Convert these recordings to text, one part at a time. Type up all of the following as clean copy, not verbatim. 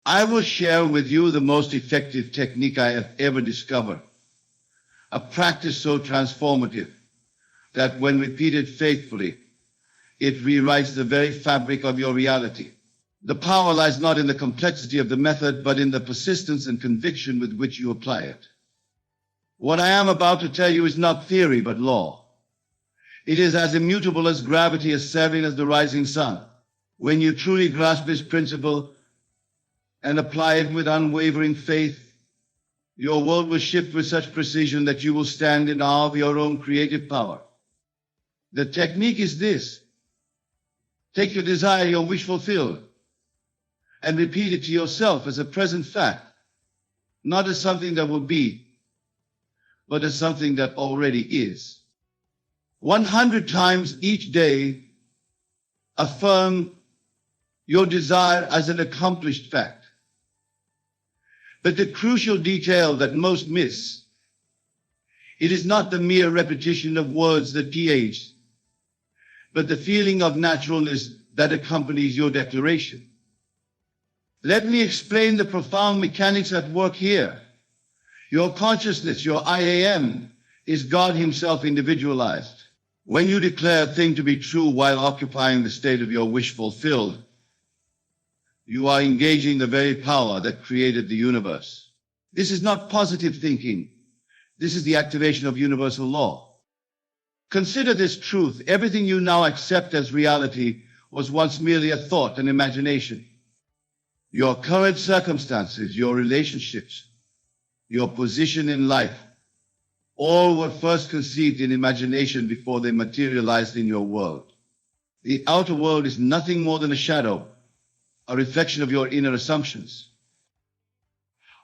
I will share with you the most effective technique I have ever discovered, a practice so transformative that when repeated faithfully, it rewrites the very fabric of your reality. The power lies not in the complexity of the method, but in the persistence and conviction with which you apply it. What I am about to tell you is not theory, but law. It is as immutable as gravity, as certain as the rising sun. When you truly grasp this principle and apply it with unwavering faith, your world will shift with such precision that you will stand in awe of your own creative power. The technique is this. Take your desire, your wish fulfilled, and repeat it to yourself as a present fact, not as something that will be, but as something that already is. 100 times each day, affirm your desire as an accomplished fact. But the crucial detail that most miss, it is not the mere repetition of words that pH, but the feeling of naturalness that accompanies your declaration. Let me explain the profound mechanics at work here. Your consciousness, your IAM, is God Himself individualized. When you declare a thing to be true while occupying the state of your wish fulfilled, you are engaging the very power that created the universe. This is not positive thinking. This is the activation of universal law. Consider this truth. Everything you now accept as reality was once merely a thought, an imagination. Your current circumstances, your relationships, your position in life, all were first conceived in imagination before they materialized in your world. The outer world is nothing more than a shadow, a reflection of your inner assumptions.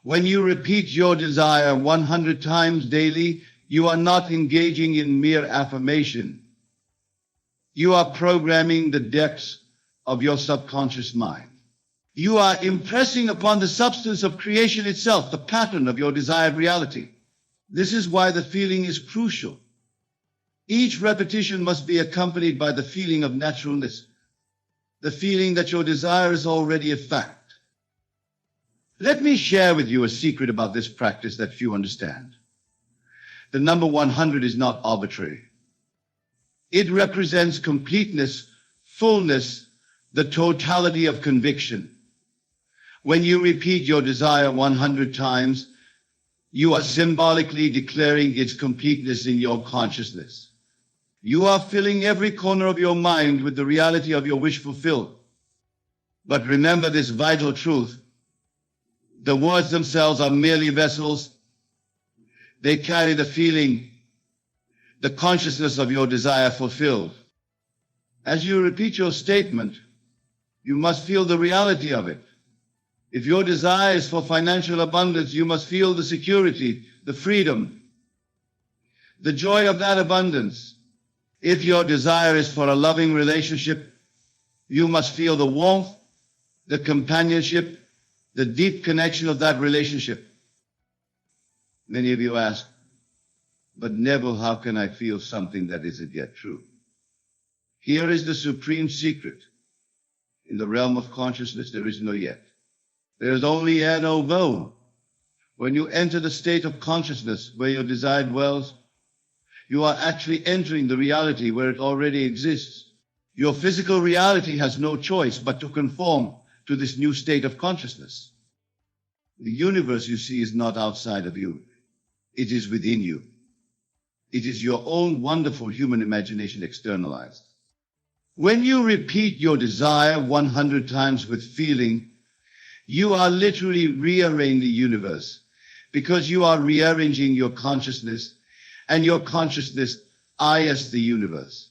When you repeat your desire 100 times daily, you are not engaging in mere affirmation. You are programming the depths of your subconscious mind. You are impressing upon the substance of creation itself the pattern of your desired reality. This is why the feeling is crucial. Each repetition must be accompanied by the feeling of naturalness, the feeling that your desire is already a fact. Let me share with you a secret about this practice that few understand. The number 100 is not arbitrary. It represents completeness, fullness, the totality of conviction. When you repeat your desire 100 times, you are symbolically declaring its completeness in your consciousness. You are filling every corner of your mind with the reality of your wish fulfilled. But remember this vital truth. The words themselves are merely vessels. They carry the feeling, the consciousness of your desire fulfilled. As you repeat your statement, you must feel the reality of it. If your desire is for financial abundance, you must feel the security, the freedom, the joy of that abundance. If your desire is for a loving relationship, you must feel the warmth, the companionship, the deep connection of that relationship. Many of you ask, but Neville, how can I feel something that isn't yet true? Here is the supreme secret. In the realm of consciousness, there is no yet. There is only an although. When you enter the state of consciousness where your desire dwells, you are actually entering the reality where it already exists. Your physical reality has no choice but to conform to this new state of consciousness. The universe you see is not outside of you. It is within you. It is your own wonderful human imagination externalized. When you repeat your desire 100 times with feeling, you are literally rearranging the universe, because you are rearranging your consciousness, and your consciousness is the universe.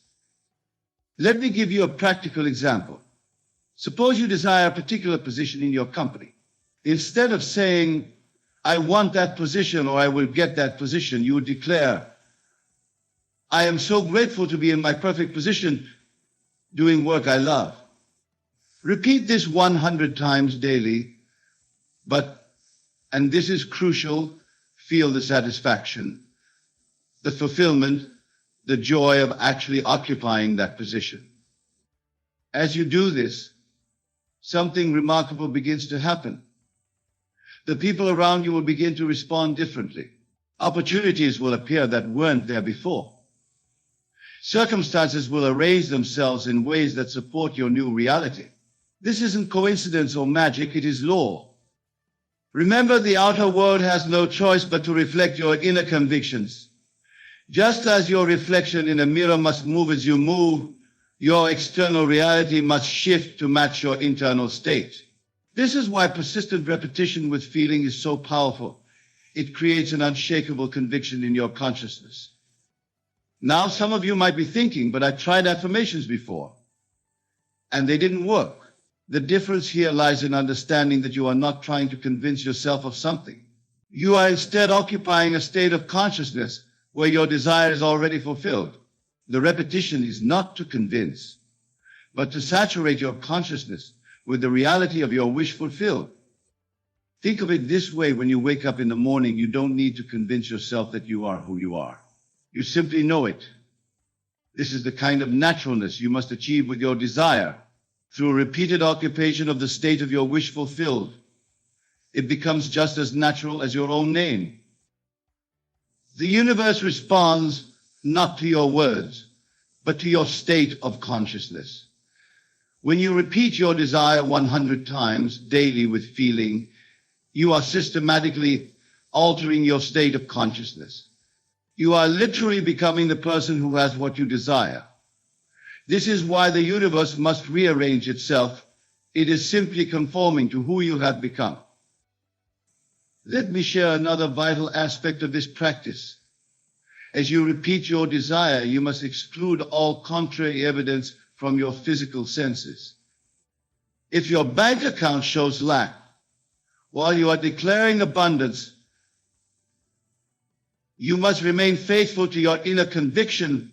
Let me give you a practical example. Suppose you desire a particular position in your company. Instead of saying, I want that position or I will get that position, you would declare, I am so grateful to be in my perfect position doing work I love. Repeat this 100 times daily, but, and this is crucial, feel the satisfaction, the fulfillment, the joy of actually occupying that position. As you do this, something remarkable begins to happen. The people around you will begin to respond differently. Opportunities will appear that weren't there before. Circumstances will arrange themselves in ways that support your new reality. This isn't coincidence or magic, it is law. Remember, the outer world has no choice but to reflect your inner convictions. Just as your reflection in a mirror must move as you move, your external reality must shift to match your internal state. This is why persistent repetition with feeling is so powerful. It creates an unshakable conviction in your consciousness. Now, some of you might be thinking, but I tried affirmations before, and they didn't work. The difference here lies in understanding that you are not trying to convince yourself of something. You are instead occupying a state of consciousness where your desire is already fulfilled. The repetition is not to convince, but to saturate your consciousness with the reality of your wish fulfilled. Think of it this way: when you wake up in the morning, you don't need to convince yourself that you are who you are. You simply know it. This is the kind of naturalness you must achieve with your desire. Through repeated occupation of the state of your wish fulfilled, it becomes just as natural as your own name. The universe responds not to your words, but to your state of consciousness. When you repeat your desire 100 times daily with feeling, you are systematically altering your state of consciousness. You are literally becoming the person who has what you desire. This is why the universe must rearrange itself. It is simply conforming to who you have become. Let me share another vital aspect of this practice. As you repeat your desire, you must exclude all contrary evidence from your physical senses. If your bank account shows lack, while you are declaring abundance, you must remain faithful to your inner conviction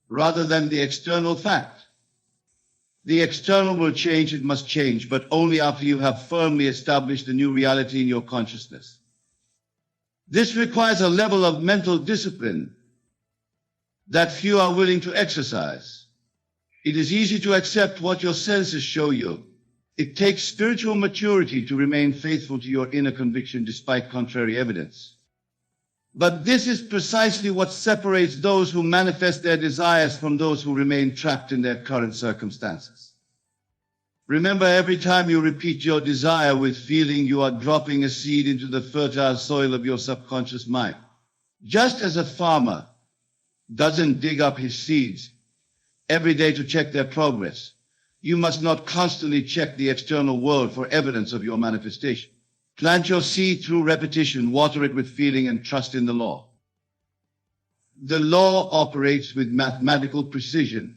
rather than the external fact. The external will change, it must change, but only after you have firmly established a new reality in your consciousness. This requires a level of mental discipline that few are willing to exercise. It is easy to accept what your senses show you. It takes spiritual maturity to remain faithful to your inner conviction despite contrary evidence. But this is precisely what separates those who manifest their desires from those who remain trapped in their current circumstances. Remember, every time you repeat your desire with feeling, you are dropping a seed into the fertile soil of your subconscious mind. Just as a farmer doesn't dig up his seeds every day to check their progress, you must not constantly check the external world for evidence of your manifestation. Plant your seed through repetition, water it with feeling, and trust in the law. The law operates with mathematical precision.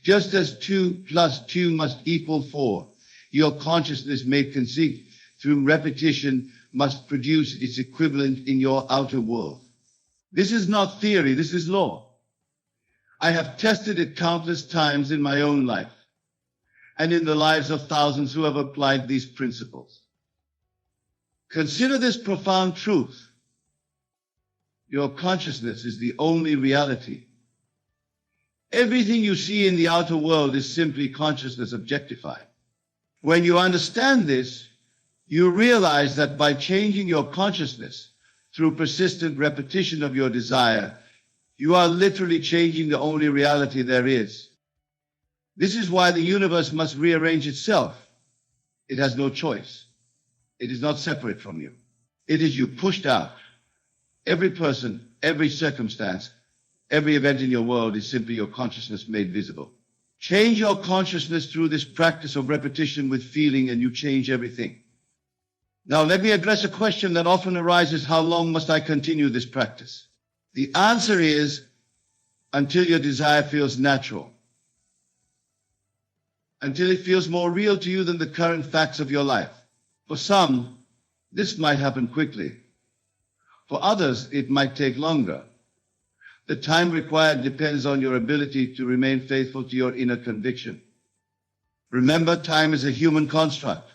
Just as 2 plus 2 must equal 4, your consciousness made conceit through repetition must produce its equivalent in your outer world. This is not theory, this is law. I have tested it countless times in my own life and in the lives of thousands who have applied these principles. Consider this profound truth. Your consciousness is the only reality. Everything you see in the outer world is simply consciousness objectified. When you understand this, you realize that by changing your consciousness through persistent repetition of your desire, you are literally changing the only reality there is. This is why the universe must rearrange itself. It has no choice. It is not separate from you. It is you pushed out. Every person, every circumstance, every event in your world is simply your consciousness made visible. Change your consciousness through this practice of repetition with feeling, and you change everything. Now, let me address a question that often arises: how long must I continue this practice? The answer is until your desire feels natural, until it feels more real to you than the current facts of your life. For some, this might happen quickly. For others, it might take longer. The time required depends on your ability to remain faithful to your inner conviction. Remember, time is a human construct.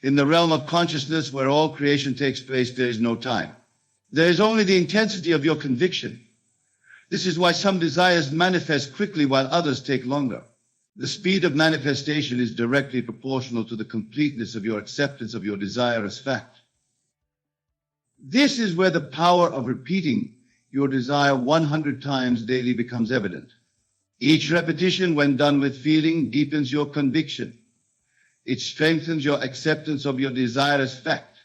In the realm of consciousness, where all creation takes place, there is no time. There is only the intensity of your conviction. This is why some desires manifest quickly while others take longer. The speed of manifestation is directly proportional to the completeness of your acceptance of your desire as fact. This is where the power of repeating your desire 100 times daily becomes evident. Each repetition, when done with feeling, deepens your conviction. It strengthens your acceptance of your desire as fact.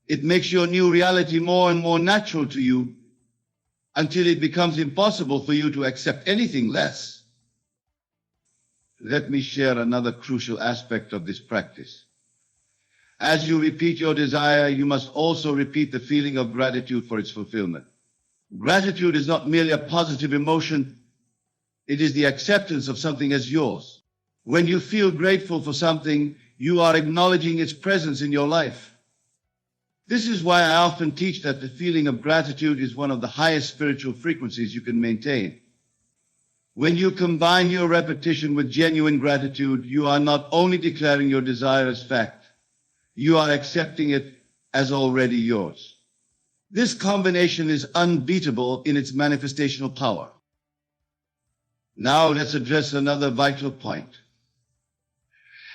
It makes your new reality more and more natural to you until it becomes impossible for you to accept anything less. Let me share another crucial aspect of this practice. As you repeat your desire, you must also repeat the feeling of gratitude for its fulfillment. Gratitude is not merely a positive emotion, it is the acceptance of something as yours. When you feel grateful for something, you are acknowledging its presence in your life. This is why I often teach that the feeling of gratitude is one of the highest spiritual frequencies you can maintain. When you combine your repetition with genuine gratitude, you are not only declaring your desire as fact, you are accepting it as already yours. This combination is unbeatable in its manifestational power. Now let's address another vital point.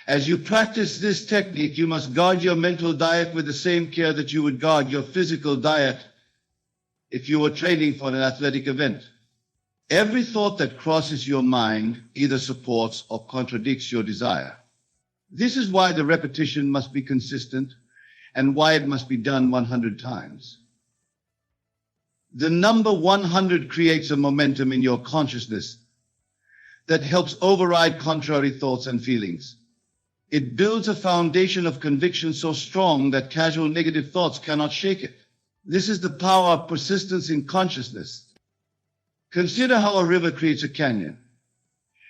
As you practice this technique, you must guard your mental diet with the same care that you would guard your physical diet if you were training for an athletic event. Every thought that crosses your mind either supports or contradicts your desire. This is why the repetition must be consistent and why it must be done 100 times. The number 100 creates a momentum in your consciousness that helps override contrary thoughts and feelings. It builds a foundation of conviction so strong that casual negative thoughts cannot shake it. This is the power of persistence in consciousness. Consider how a river creates a canyon.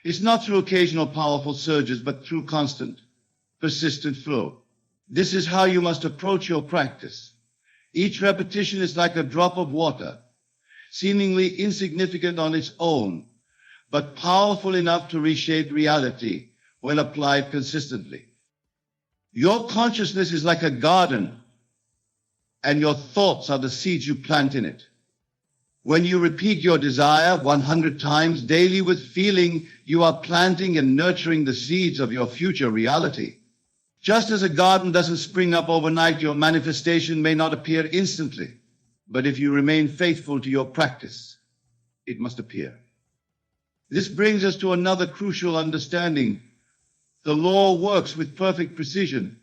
It's not through occasional powerful surges, but through constant, persistent flow. This is how you must approach your practice. Each repetition is like a drop of water, seemingly insignificant on its own, but powerful enough to reshape reality when applied consistently. Your consciousness is like a garden, and your thoughts are the seeds you plant in it. When you repeat your desire 100 times daily with feeling, you are planting and nurturing the seeds of your future reality. Just as a garden doesn't spring up overnight, your manifestation may not appear instantly. But if you remain faithful to your practice, it must appear. This brings us to another crucial understanding. The law works with perfect precision,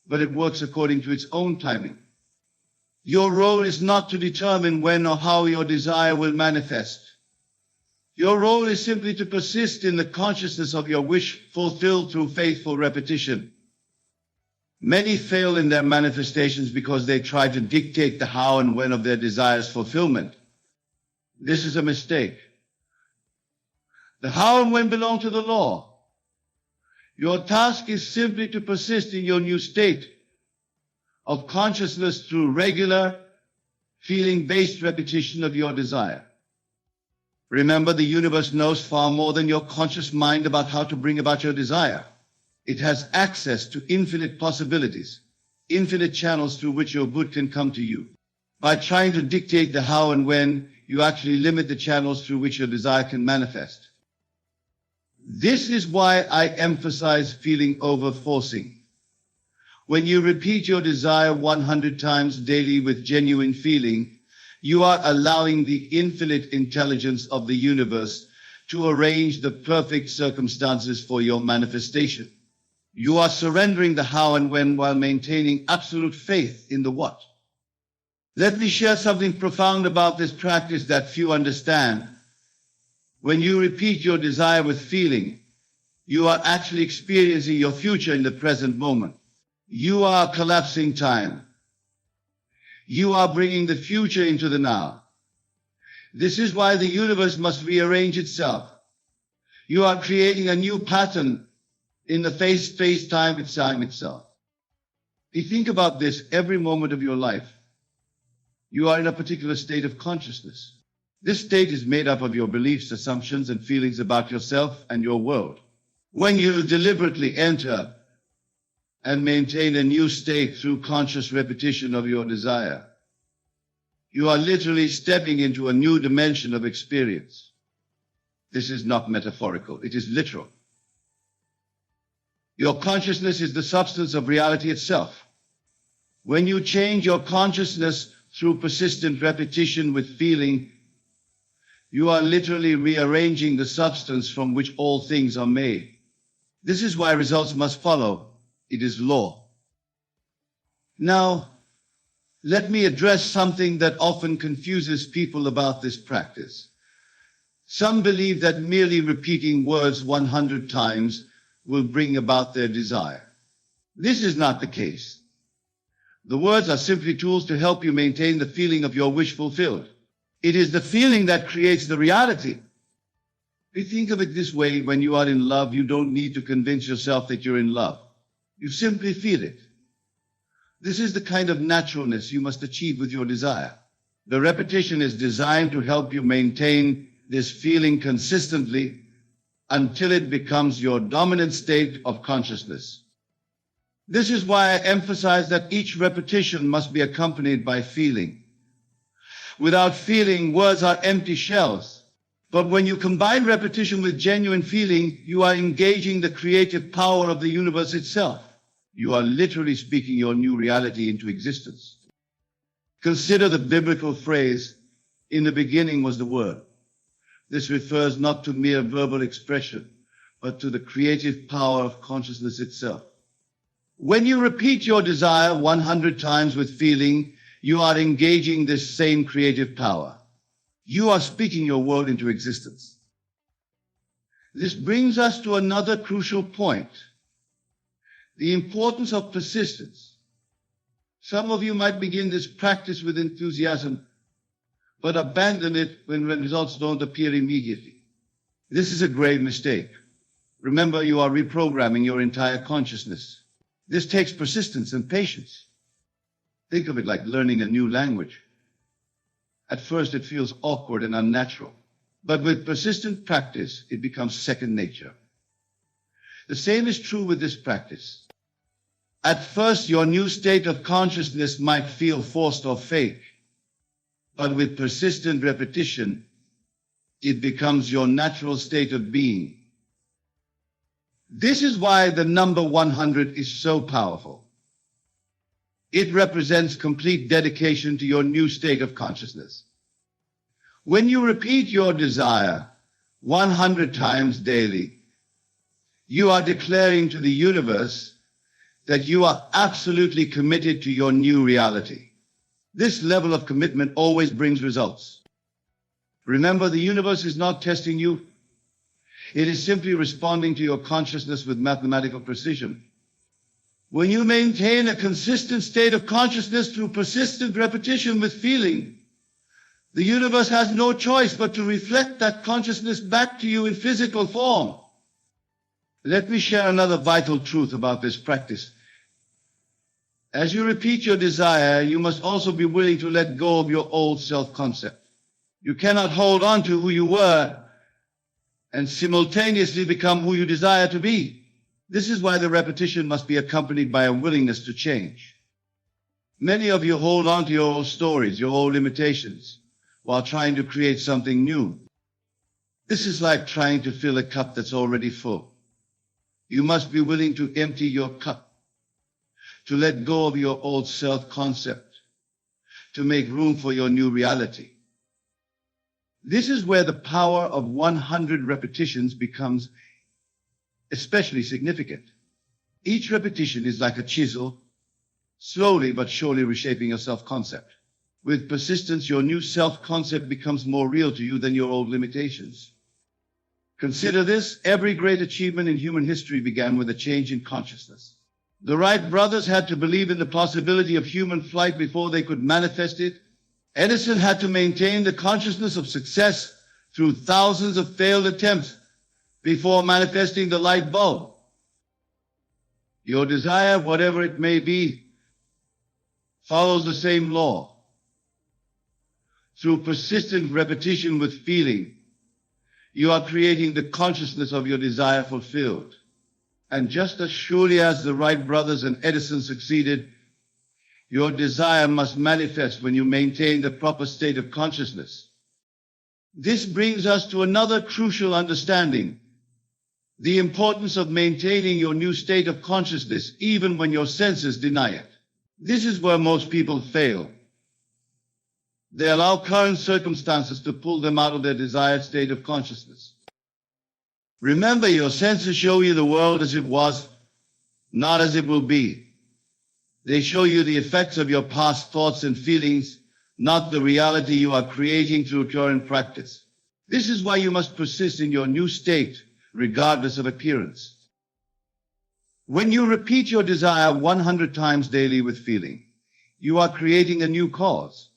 but it works according to its own timing. Your role is not to determine when or how your desire will manifest. Your role is simply to persist in the consciousness of your wish fulfilled through faithful repetition. Many fail in their manifestations because they try to dictate the how and when of their desire's fulfillment. This is a mistake. The how and when belong to the law. Your task is simply to persist in your new state of consciousness through regular, feeling-based repetition of your desire. Remember, the universe knows far more than your conscious mind about how to bring about your desire. It has access to infinite possibilities, infinite channels through which your good can come to you. By trying to dictate the how and when, you actually limit the channels through which your desire can manifest. This is why I emphasize feeling over forcing. When you repeat your desire 100 times daily with genuine feeling, you are allowing the infinite intelligence of the universe to arrange the perfect circumstances for your manifestation. You are surrendering the how and when while maintaining absolute faith in the what. Let me share something profound about this practice that few understand. When you repeat your desire with feeling, you are actually experiencing your future in the present moment. You are collapsing time. You are bringing the future into the now. This is why the universe must rearrange itself. You are creating a new pattern in the space-time itself. If you think about this, every moment of your life, you are in a particular state of consciousness. This state is made up of your beliefs, assumptions, and feelings about yourself and your world. When you deliberately enter and maintain a new state through conscious repetition of your desire, you are literally stepping into a new dimension of experience. This is not metaphorical, it is literal. Your consciousness is the substance of reality itself. When you change your consciousness through persistent repetition with feeling, you are literally rearranging the substance from which all things are made. This is why results must follow. It is law. Now, let me address something that often confuses people about this practice. Some believe that merely repeating words 100 times will bring about their desire. This is not the case. The words are simply tools to help you maintain the feeling of your wish fulfilled. It is the feeling that creates the reality. If you think of it this way, when you are in love, you don't need to convince yourself that you're in love. You simply feel it. This is the kind of naturalness you must achieve with your desire. The repetition is designed to help you maintain this feeling consistently until it becomes your dominant state of consciousness. This is why I emphasize that each repetition must be accompanied by feeling. Without feeling, words are empty shells. But when you combine repetition with genuine feeling, you are engaging the creative power of the universe itself. You are literally speaking your new reality into existence. Consider the biblical phrase, "In the beginning was the Word." This refers not to mere verbal expression, but to the creative power of consciousness itself. When you repeat your desire 100 times with feeling, you are engaging this same creative power. You are speaking your world into existence. This brings us to another crucial point: the importance of persistence. Some of you might begin this practice with enthusiasm, but abandon it when results don't appear immediately. This is a grave mistake. Remember, you are reprogramming your entire consciousness. This takes persistence and patience. Think of it like learning a new language. At first, it feels awkward and unnatural, but with persistent practice, it becomes second nature. The same is true with this practice. At first, your new state of consciousness might feel forced or fake, but with persistent repetition, it becomes your natural state of being. This is why the number 100 is so powerful. It represents complete dedication to your new state of consciousness. When you repeat your desire 100 times daily, you are declaring to the universe that you are absolutely committed to your new reality. This level of commitment always brings results. Remember, the universe is not testing you. It is simply responding to your consciousness with mathematical precision. When you maintain a consistent state of consciousness through persistent repetition with feeling, the universe has no choice but to reflect that consciousness back to you in physical form. Let me share another vital truth about this practice. As you repeat your desire, you must also be willing to let go of your old self-concept. You cannot hold on to who you were and simultaneously become who you desire to be. This is why the repetition must be accompanied by a willingness to change. Many of you hold on to your old stories, your old limitations, while trying to create something new. This is like trying to fill a cup that's already full. You must be willing to empty your cup, to let go of your old self-concept, to make room for your new reality. This is where the power of 100 repetitions becomes especially significant. Each repetition is like a chisel, slowly but surely reshaping your self-concept. With persistence, your new self-concept becomes more real to you than your old limitations. Consider this: every great achievement in human history began with a change in consciousness. The Wright brothers had to believe in the possibility of human flight before they could manifest it. Edison had to maintain the consciousness of success through thousands of failed attempts before manifesting the light bulb. Your desire, whatever it may be, follows the same law. Through persistent repetition with feeling, you are creating the consciousness of your desire fulfilled. And just as surely as the Wright brothers and Edison succeeded, your desire must manifest when you maintain the proper state of consciousness. This brings us to another crucial understanding: the importance of maintaining your new state of consciousness even when your senses deny it. This is where most people fail. They allow current circumstances to pull them out of their desired state of consciousness. Remember, your senses show you the world as it was, not as it will be. They show you the effects of your past thoughts and feelings, not the reality you are creating through current practice. This is why you must persist in your new state, regardless of appearance. When you repeat your desire 100 times daily with feeling, you are creating a new cause.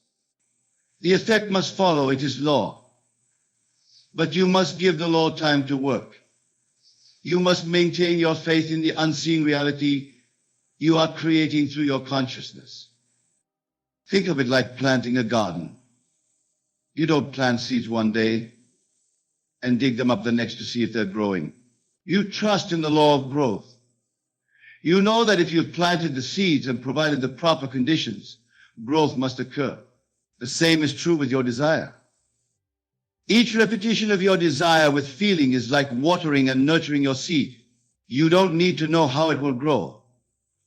The effect must follow, it is law. But you must give the law time to work. You must maintain your faith in the unseen reality you are creating through your consciousness. Think of it like planting a garden. You don't plant seeds one day and dig them up the next to see if they're growing. You trust in the law of growth. You know that if you've planted the seeds and provided the proper conditions, growth must occur. The same is true with your desire. Each repetition of your desire with feeling is like watering and nurturing your seed. You don't need to know how it will grow.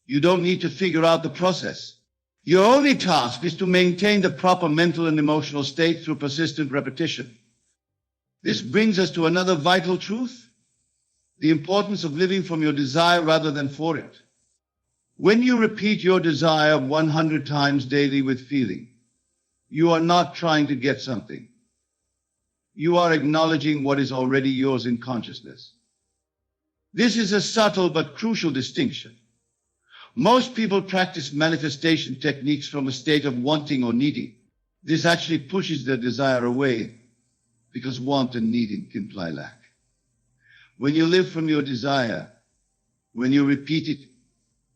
You don't need to figure out the process. Your only task is to maintain the proper mental and emotional state through persistent repetition. This brings us to another vital truth: the importance of living from your desire rather than for it. When you repeat your desire 100 times daily with feeling, you are not trying to get something. You are acknowledging what is already yours in consciousness. This is a subtle but crucial distinction. Most people practice manifestation techniques from a state of wanting or needing. This actually pushes their desire away, because want and needing imply lack. When you live from your desire, when you repeat it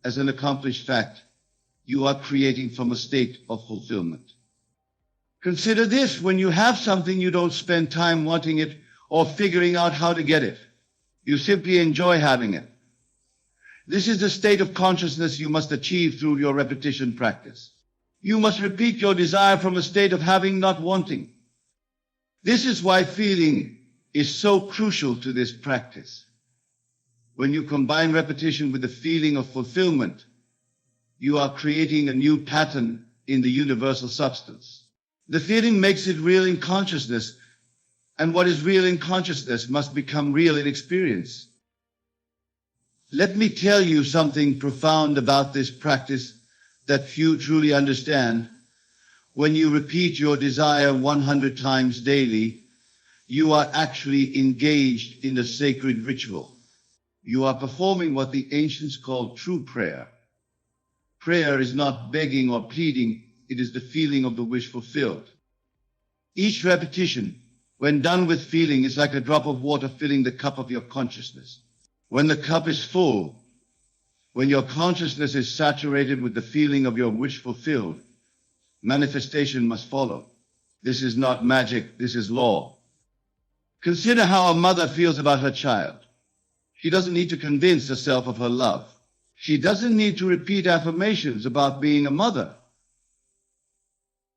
as an accomplished fact, you are creating from a state of fulfillment. Consider this: when you have something, you don't spend time wanting it or figuring out how to get it. You simply enjoy having it. This is the state of consciousness you must achieve through your repetition practice. You must repeat your desire from a state of having, not wanting. This is why feeling is so crucial to this practice. When you combine repetition with the feeling of fulfillment, you are creating a new pattern in the universal substance. The feeling makes it real in consciousness, and what is real in consciousness must become real in experience. Let me tell you something profound about this practice that few truly understand. When you repeat your desire 100 times daily, you are actually engaged in a sacred ritual. You are performing what the ancients called true prayer. Prayer is not begging or pleading, it is the feeling of the wish fulfilled. Each repetition, when done with feeling, is like a drop of water filling the cup of your consciousness. When the cup is full, when your consciousness is saturated with the feeling of your wish fulfilled, manifestation must follow. This is not magic, this is law. Consider how a mother feels about her child. She doesn't need to convince herself of her love. She doesn't need to repeat affirmations about being a mother.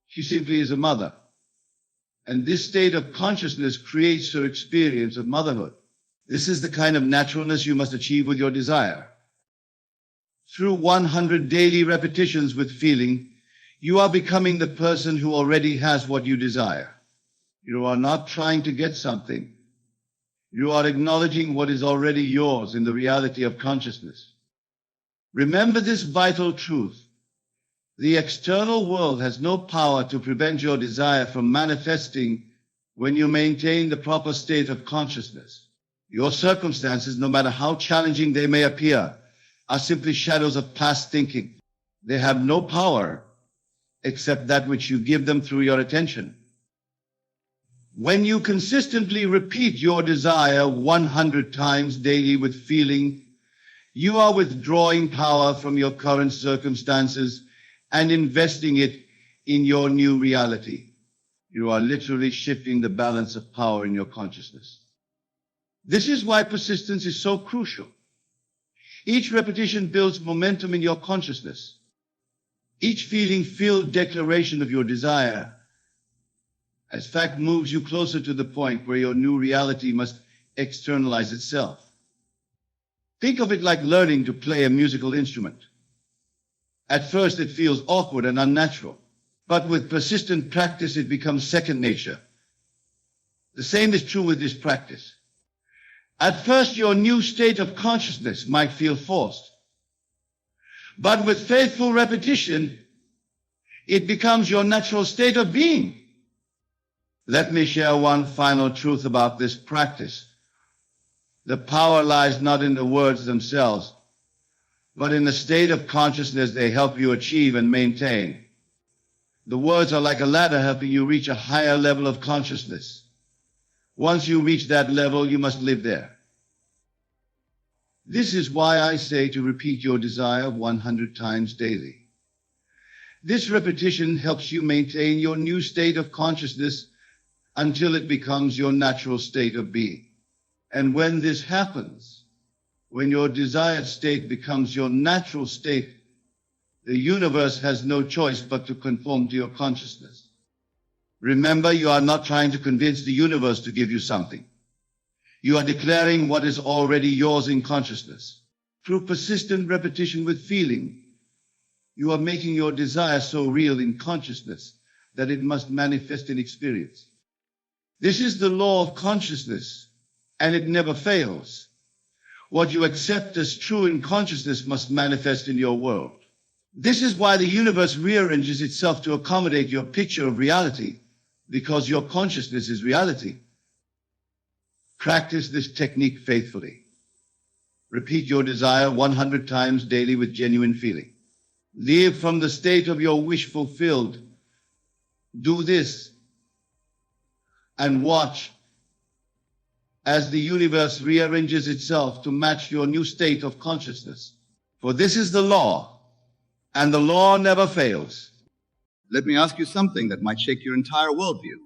She simply is a mother. And this state of consciousness creates her experience of motherhood. This is the kind of naturalness you must achieve with your desire. Through 100 daily repetitions with feeling, you are becoming the person who already has what you desire. You are not trying to get something. You are acknowledging what is already yours in the reality of consciousness. Remember this vital truth: the external world has no power to prevent your desire from manifesting when you maintain the proper state of consciousness. Your circumstances, no matter how challenging they may appear, are simply shadows of past thinking. They have no power except that which you give them through your attention. When you consistently repeat your desire 100 times daily with feeling, you are withdrawing power from your current circumstances and investing it in your new reality. You are literally shifting the balance of power in your consciousness. This is why persistence is so crucial. Each repetition builds momentum in your consciousness. Each feeling-filled declaration of your desire as fact moves you closer to the point where your new reality must externalize itself. Think of it like learning to play a musical instrument. At first, it feels awkward and unnatural, but with persistent practice, it becomes second nature. The same is true with this practice. At first, your new state of consciousness might feel forced, but with faithful repetition, it becomes your natural state of being. Let me share one final truth about this practice. The power lies not in the words themselves, but in the state of consciousness they help you achieve and maintain. The words are like a ladder helping you reach a higher level of consciousness. Once you reach that level, you must live there. This is why I say to repeat your desire 100 times daily. This repetition helps you maintain your new state of consciousness until it becomes your natural state of being. And when this happens, when your desired state becomes your natural state, the universe has no choice but to conform to your consciousness. Remember, you are not trying to convince the universe to give you something. You are declaring what is already yours in consciousness. Through persistent repetition with feeling, you are making your desire so real in consciousness that it must manifest in experience. This is the law of consciousness, and it never fails. What you accept as true in consciousness must manifest in your world. This is why the universe rearranges itself to accommodate your picture of reality, because your consciousness is reality. Practice this technique faithfully. Repeat your desire 100 times daily with genuine feeling. Live from the state of your wish fulfilled. Do this and watch as the universe rearranges itself to match your new state of consciousness. For this is the law, and the law never fails. Let me ask you something that might shake your entire worldview.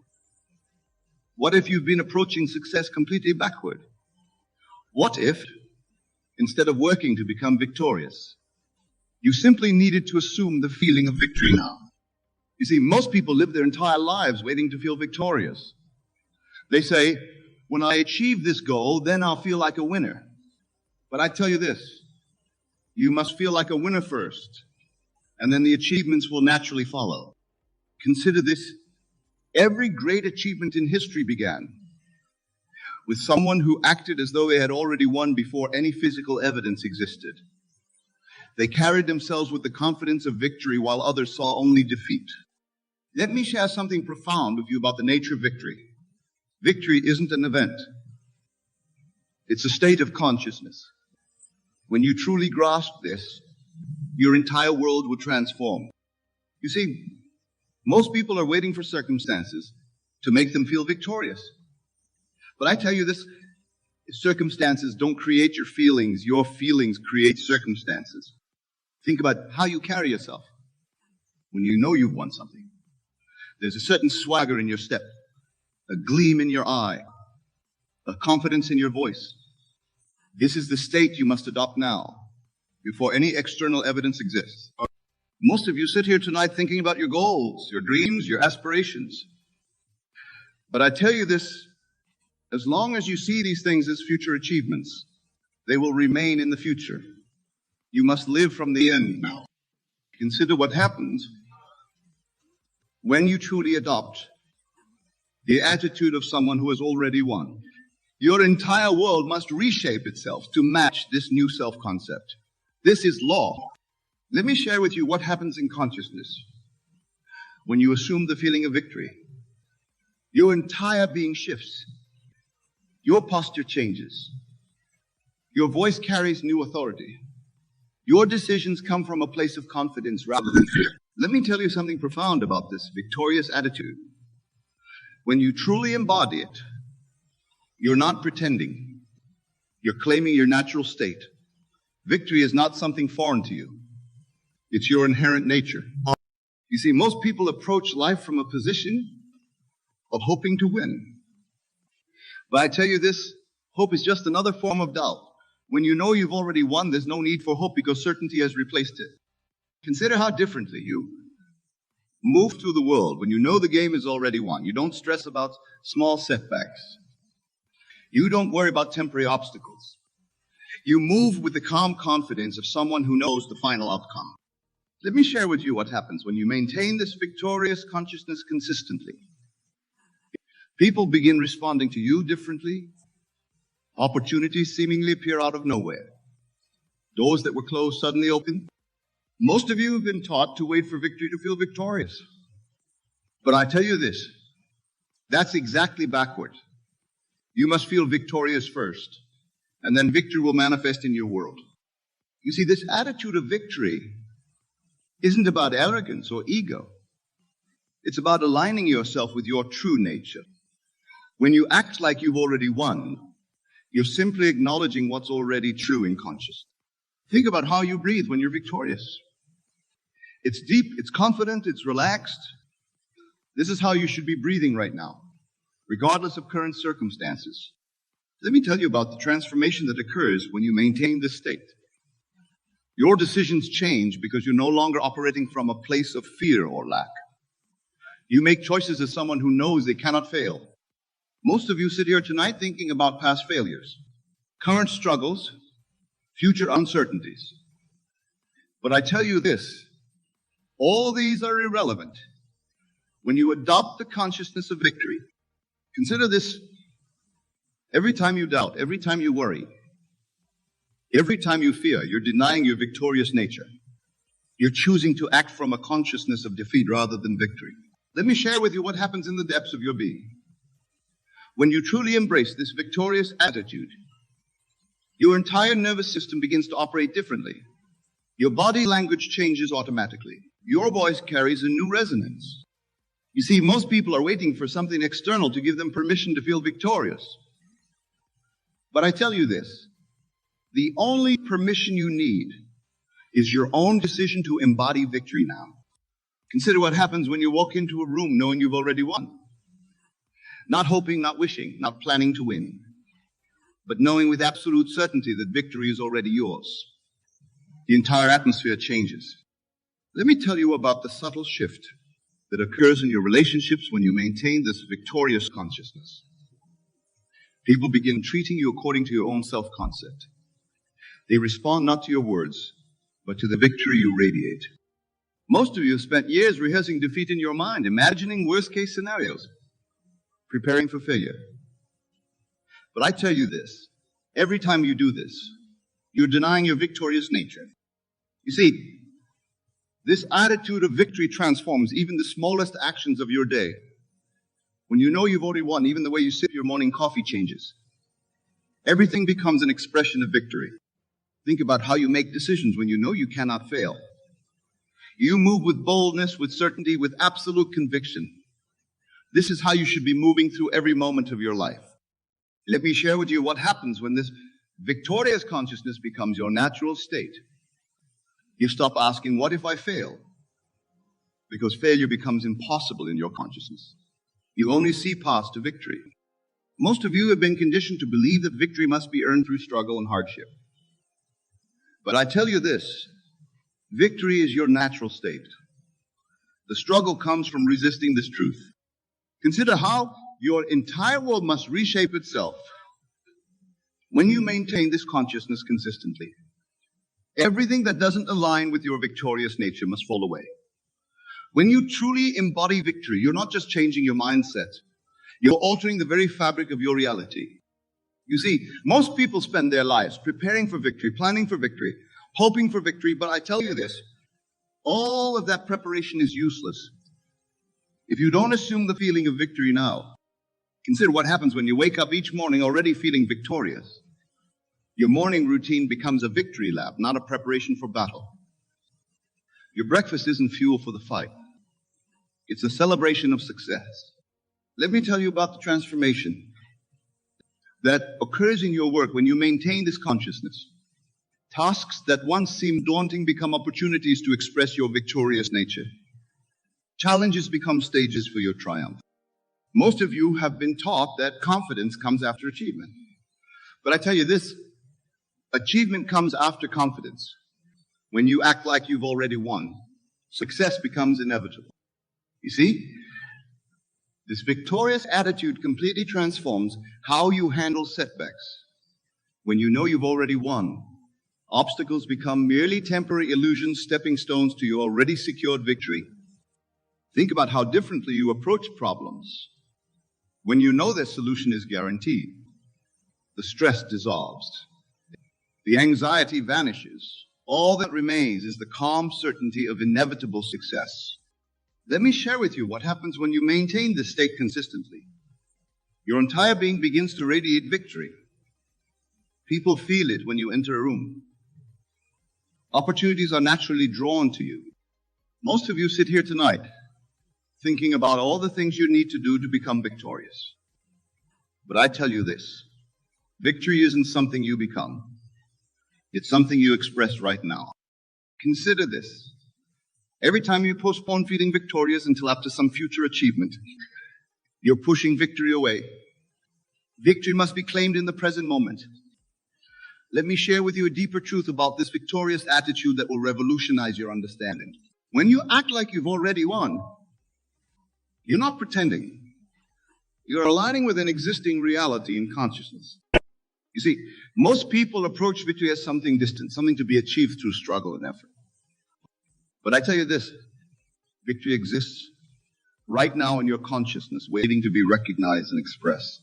What if you've been approaching success completely backward? What if, instead of working to become victorious, you simply needed to assume the feeling of victory now? You see, most people live their entire lives waiting to feel victorious. They say, when I achieve this goal, then I'll feel like a winner. But I tell you this, you must feel like a winner first, and then the achievements will naturally follow. Consider this. Every great achievement in history began with someone who acted as though they had already won before any physical evidence existed. They carried themselves with the confidence of victory while others saw only defeat. Let me share something profound with you about the nature of victory. Victory isn't an event. It's a state of consciousness. When you truly grasp this, your entire world will transform. You see, most people are waiting for circumstances to make them feel victorious. But I tell you this, circumstances don't create your feelings create circumstances. Think about how you carry yourself when you know you've won something. There's a certain swagger in your step, a gleam in your eye, a confidence in your voice. This is the state you must adopt now, before any external evidence exists. Most of you sit here tonight thinking about your goals, your dreams, your aspirations. But I tell you this, as long as you see these things as future achievements, they will remain in the future. You must live from the end now. Consider what happens when you truly adopt the attitude of someone who has already won. Your entire world must reshape itself to match this new self-concept. This is law. Let me share with you what happens in consciousness when you assume the feeling of victory. Your entire being shifts. Your posture changes. Your voice carries new authority. Your decisions come from a place of confidence rather than fear. Let me tell you something profound about this victorious attitude. When you truly embody it, you're not pretending. You're claiming your natural state. Victory is not something foreign to you. It's your inherent nature. You see, most people approach life from a position of hoping to win. But I tell you this, hope is just another form of doubt. When you know you've already won, there's no need for hope because certainty has replaced it. Consider how differently you Move through the world when you know the game is already won. You don't stress about small setbacks. You don't worry about temporary obstacles. You move with the calm confidence of someone who knows the final outcome. Let me share with you what happens when you maintain this victorious consciousness consistently. People begin responding to you differently. Opportunities seemingly appear out of nowhere. Doors that were closed suddenly open. Most of you have been taught to wait for victory to feel victorious. But I tell you this, that's exactly backward. You must feel victorious first, and then victory will manifest in your world. You see, this attitude of victory isn't about arrogance or ego. It's about aligning yourself with your true nature. When you act like you've already won, you're simply acknowledging what's already true in consciousness. Think about how you breathe when you're victorious. It's deep, it's confident, it's relaxed. This is how you should be breathing right now, regardless of current circumstances. Let me tell you about the transformation that occurs when you maintain this state. Your decisions change because you're no longer operating from a place of fear or lack. You make choices as someone who knows they cannot fail. Most of you sit here tonight thinking about past failures, current struggles, future uncertainties. But I tell you this, all these are irrelevant when you adopt the consciousness of victory. Consider this: every time you doubt, every time you worry, every time you fear, you're denying your victorious nature. You're choosing to act from a consciousness of defeat rather than victory. Let me share with you what happens in the depths of your being. When you truly embrace this victorious attitude, your entire nervous system begins to operate differently. Your body language changes automatically. Your voice carries a new resonance. You see, most people are waiting for something external to give them permission to feel victorious. But I tell you this, the only permission you need is your own decision to embody victory now. Consider what happens when you walk into a room knowing you've already won. Not hoping, not wishing, not planning to win, but knowing with absolute certainty that victory is already yours. The entire atmosphere changes. Let me tell you about the subtle shift that occurs in your relationships when you maintain this victorious consciousness. People begin treating you according to your own self-concept. They respond not to your words, but to the victory you radiate. Most of you have spent years rehearsing defeat in your mind, imagining worst-case scenarios, preparing for failure. But I tell you this, every time you do this, you're denying your victorious nature. You see, this attitude of victory transforms even the smallest actions of your day. When you know you've already won, even the way you sip your morning coffee changes. Everything becomes an expression of victory. Think about how you make decisions when you know you cannot fail. You move with boldness, with certainty, with absolute conviction. This is how you should be moving through every moment of your life. Let me share with you what happens when this victorious consciousness becomes your natural state. You stop asking, what if I fail? Because failure becomes impossible in your consciousness. You only see paths to victory. Most of you have been conditioned to believe that victory must be earned through struggle and hardship. But I tell you this, victory is your natural state. The struggle comes from resisting this truth. Consider how your entire world must reshape itself when you maintain this consciousness consistently. Everything that doesn't align with your victorious nature must fall away. When you truly embody victory, you're not just changing your mindset, you're altering the very fabric of your reality. You see, most people spend their lives preparing for victory, planning for victory, hoping for victory, but I tell you this, all of that preparation is useless if you don't assume the feeling of victory now. Consider what happens when you wake up each morning already feeling victorious. Your morning routine becomes a victory lap, not a preparation for battle. Your breakfast isn't fuel for the fight. It's a celebration of success. Let me tell you about the transformation that occurs in your work when you maintain this consciousness. Tasks that once seemed daunting become opportunities to express your victorious nature. Challenges become stages for your triumph. Most of you have been taught that confidence comes after achievement. But I tell you this, achievement comes after confidence. When you act like you've already won, success becomes inevitable. You see, this victorious attitude completely transforms how you handle setbacks. When you know you've already won, obstacles become merely temporary illusions, stepping stones to your already secured victory. Think about how differently you approach problems. When you know their solution is guaranteed, the stress dissolves, the anxiety vanishes. All that remains is the calm certainty of inevitable success. Let me share with you what happens when you maintain this state consistently. Your entire being begins to radiate victory. People feel it when you enter a room. Opportunities are naturally drawn to you. Most of you sit here tonight thinking about all the things you need to do to become victorious. But I tell you this, victory isn't something you become. It's something you express right now. Consider this. Every time you postpone feeling victorious until after some future achievement, you're pushing victory away. Victory must be claimed in the present moment. Let me share with you a deeper truth about this victorious attitude that will revolutionize your understanding. When you act like you've already won, you're not pretending. You're aligning with an existing reality in consciousness. You see, most people approach victory as something distant, something to be achieved through struggle and effort. But I tell you this, victory exists right now in your consciousness, waiting to be recognized and expressed.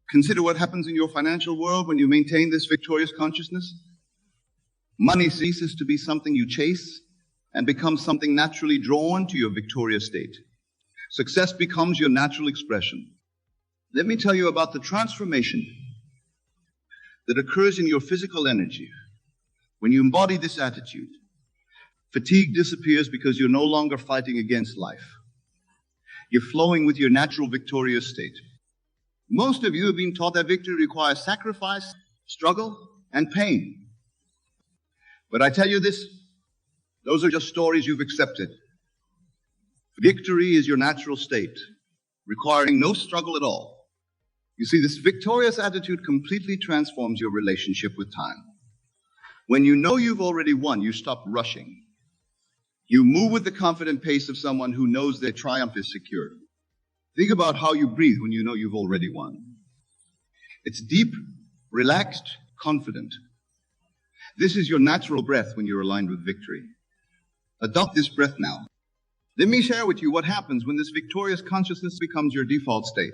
Consider what happens in your financial world when you maintain this victorious consciousness. Money ceases to be something you chase and becomes something naturally drawn to your victorious state. Success becomes your natural expression. Let me tell you about the transformation that occurs in your physical energy when you embody this attitude. Fatigue disappears because you're no longer fighting against life. You're flowing with your natural victorious state. Most of you have been taught that victory requires sacrifice, struggle, and pain. But I tell you this, those are just stories you've accepted. Victory is your natural state, requiring no struggle at all. You see, this victorious attitude completely transforms your relationship with time. When you know you've already won, you stop rushing. You move with the confident pace of someone who knows their triumph is secure. Think about how you breathe when you know you've already won. It's deep, relaxed, confident. This is your natural breath when you're aligned with victory. Adopt this breath now. Let me share with you what happens when this victorious consciousness becomes your default state.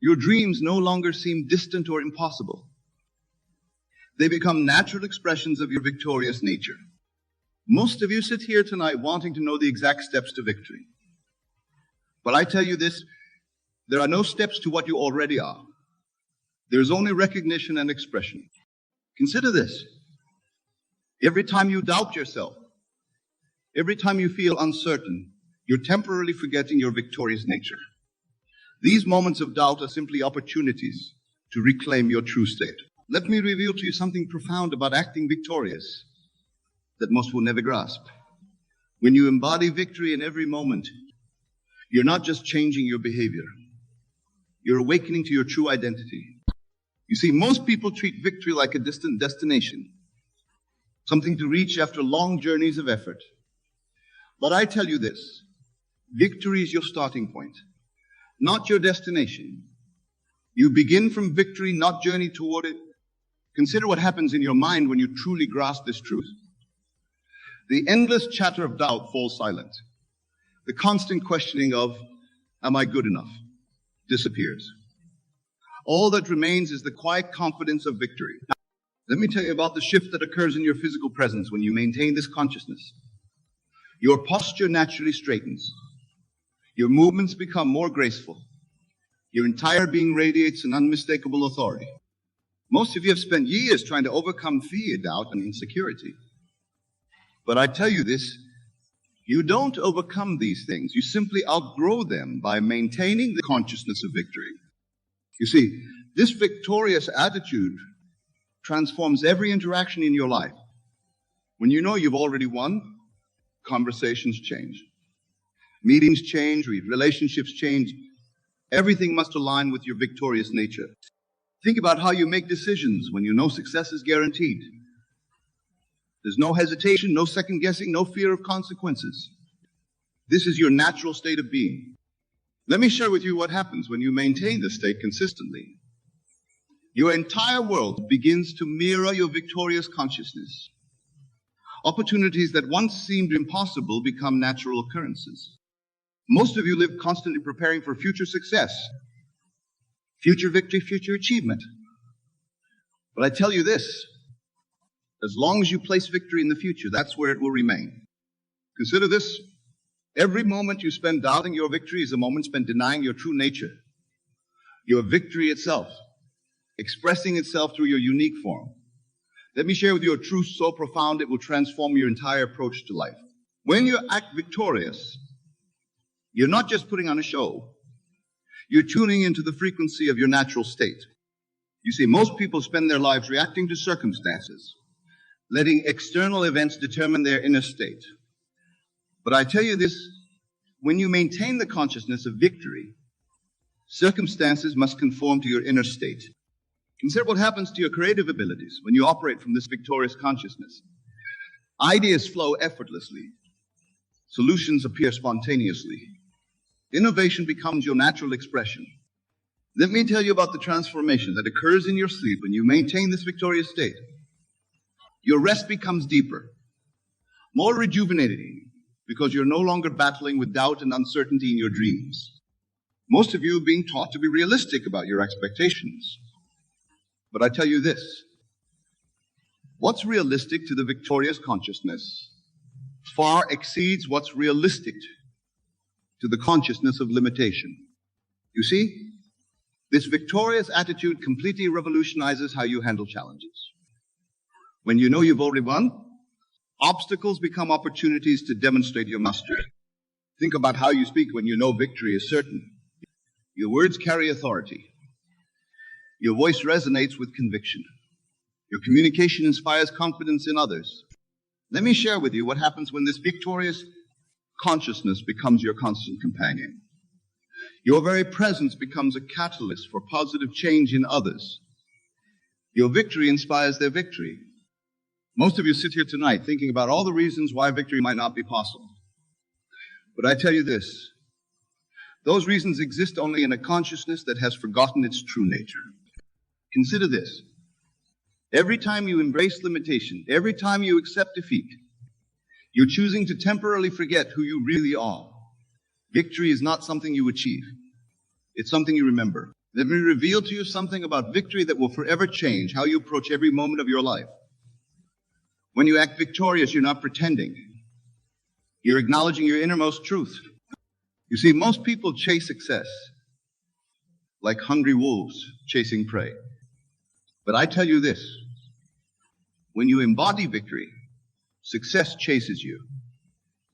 Your dreams no longer seem distant or impossible. They become natural expressions of your victorious nature. Most of you sit here tonight wanting to know the exact steps to victory. But I tell you this, there are no steps to what you already are. There is only recognition and expression. Consider this. Every time you doubt yourself, every time you feel uncertain, you're temporarily forgetting your victorious nature. These moments of doubt are simply opportunities to reclaim your true state. Let me reveal to you something profound about acting victorious that most will never grasp. When you embody victory in every moment, you're not just changing your behavior. You're awakening to your true identity. You see, most people treat victory like a distant destination, something to reach after long journeys of effort. But I tell you this, victory is your starting point, not your destination. You begin from victory, not journey toward it. Consider what happens in your mind when you truly grasp this truth. The endless chatter of doubt falls silent. The constant questioning of, am I good enough, disappears. All that remains is the quiet confidence of victory. Let me tell you about the shift that occurs in your physical presence when you maintain this consciousness. Your posture naturally straightens. Your movements become more graceful. Your entire being radiates an unmistakable authority. Most of you have spent years trying to overcome fear, doubt, and insecurity. But I tell you this, you don't overcome these things. You simply outgrow them by maintaining the consciousness of victory. You see, this victorious attitude transforms every interaction in your life. When you know you've already won, conversations change. Meetings change, relationships change. Everything must align with your victorious nature. Think about how you make decisions when you know success is guaranteed. There's no hesitation, no second guessing, no fear of consequences. This is your natural state of being. Let me share with you what happens when you maintain this state consistently. Your entire world begins to mirror your victorious consciousness. Opportunities that once seemed impossible become natural occurrences. Most of you live constantly preparing for future success, future victory, future achievement. But I tell you this, as long as you place victory in the future, that's where it will remain. Consider this, every moment you spend doubting your victory is a moment spent denying your true nature, your victory itself, expressing itself through your unique form. Let me share with you a truth so profound it will transform your entire approach to life. When you act victorious, you're not just putting on a show. You're tuning into the frequency of your natural state. You see, most people spend their lives reacting to circumstances, letting external events determine their inner state. But I tell you this, when you maintain the consciousness of victory, circumstances must conform to your inner state. Consider what happens to your creative abilities when you operate from this victorious consciousness. Ideas flow effortlessly. Solutions appear spontaneously. Innovation becomes your natural expression. Let me tell you about the transformation that occurs in your sleep when you maintain this victorious state. Your rest becomes deeper, more rejuvenating, because you're no longer battling with doubt and uncertainty in your dreams. Most of you are being taught to be realistic about your expectations. But I tell you this, what's realistic to the victorious consciousness far exceeds what's realistic to the consciousness of limitation. You see, this victorious attitude completely revolutionizes how you handle challenges. When you know you've already won, obstacles become opportunities to demonstrate your mastery. Think about how you speak when you know victory is certain. Your words carry authority. Your voice resonates with conviction. Your communication inspires confidence in others. Let me share with you what happens when this victorious consciousness becomes your constant companion. Your very presence becomes a catalyst for positive change in others. Your victory inspires their victory. Most of you sit here tonight thinking about all the reasons why victory might not be possible. But I tell you this, those reasons exist only in a consciousness that has forgotten its true nature. Consider this. Every time you embrace limitation, every time you accept defeat, you're choosing to temporarily forget who you really are. Victory is not something you achieve. It's something you remember. Let me reveal to you something about victory that will forever change how you approach every moment of your life. When you act victorious, you're not pretending. You're acknowledging your innermost truth. You see, most people chase success like hungry wolves chasing prey. But I tell you this, when you embody victory, success chases you.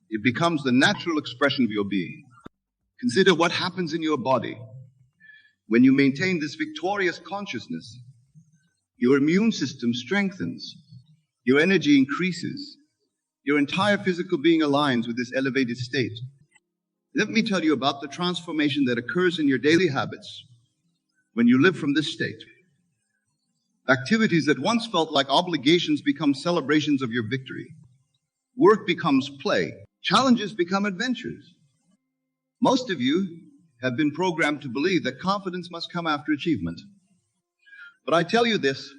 It becomes the natural expression of your being. Consider what happens in your body. When you maintain this victorious consciousness, your immune system strengthens, your energy increases, your entire physical being aligns with this elevated state. Let me tell you about the transformation that occurs in your daily habits when you live from this state. Activities that once felt like obligations become celebrations of your victory. Work becomes play. Challenges become adventures. Most of you have been programmed to believe that confidence must come after achievement. But I tell you this,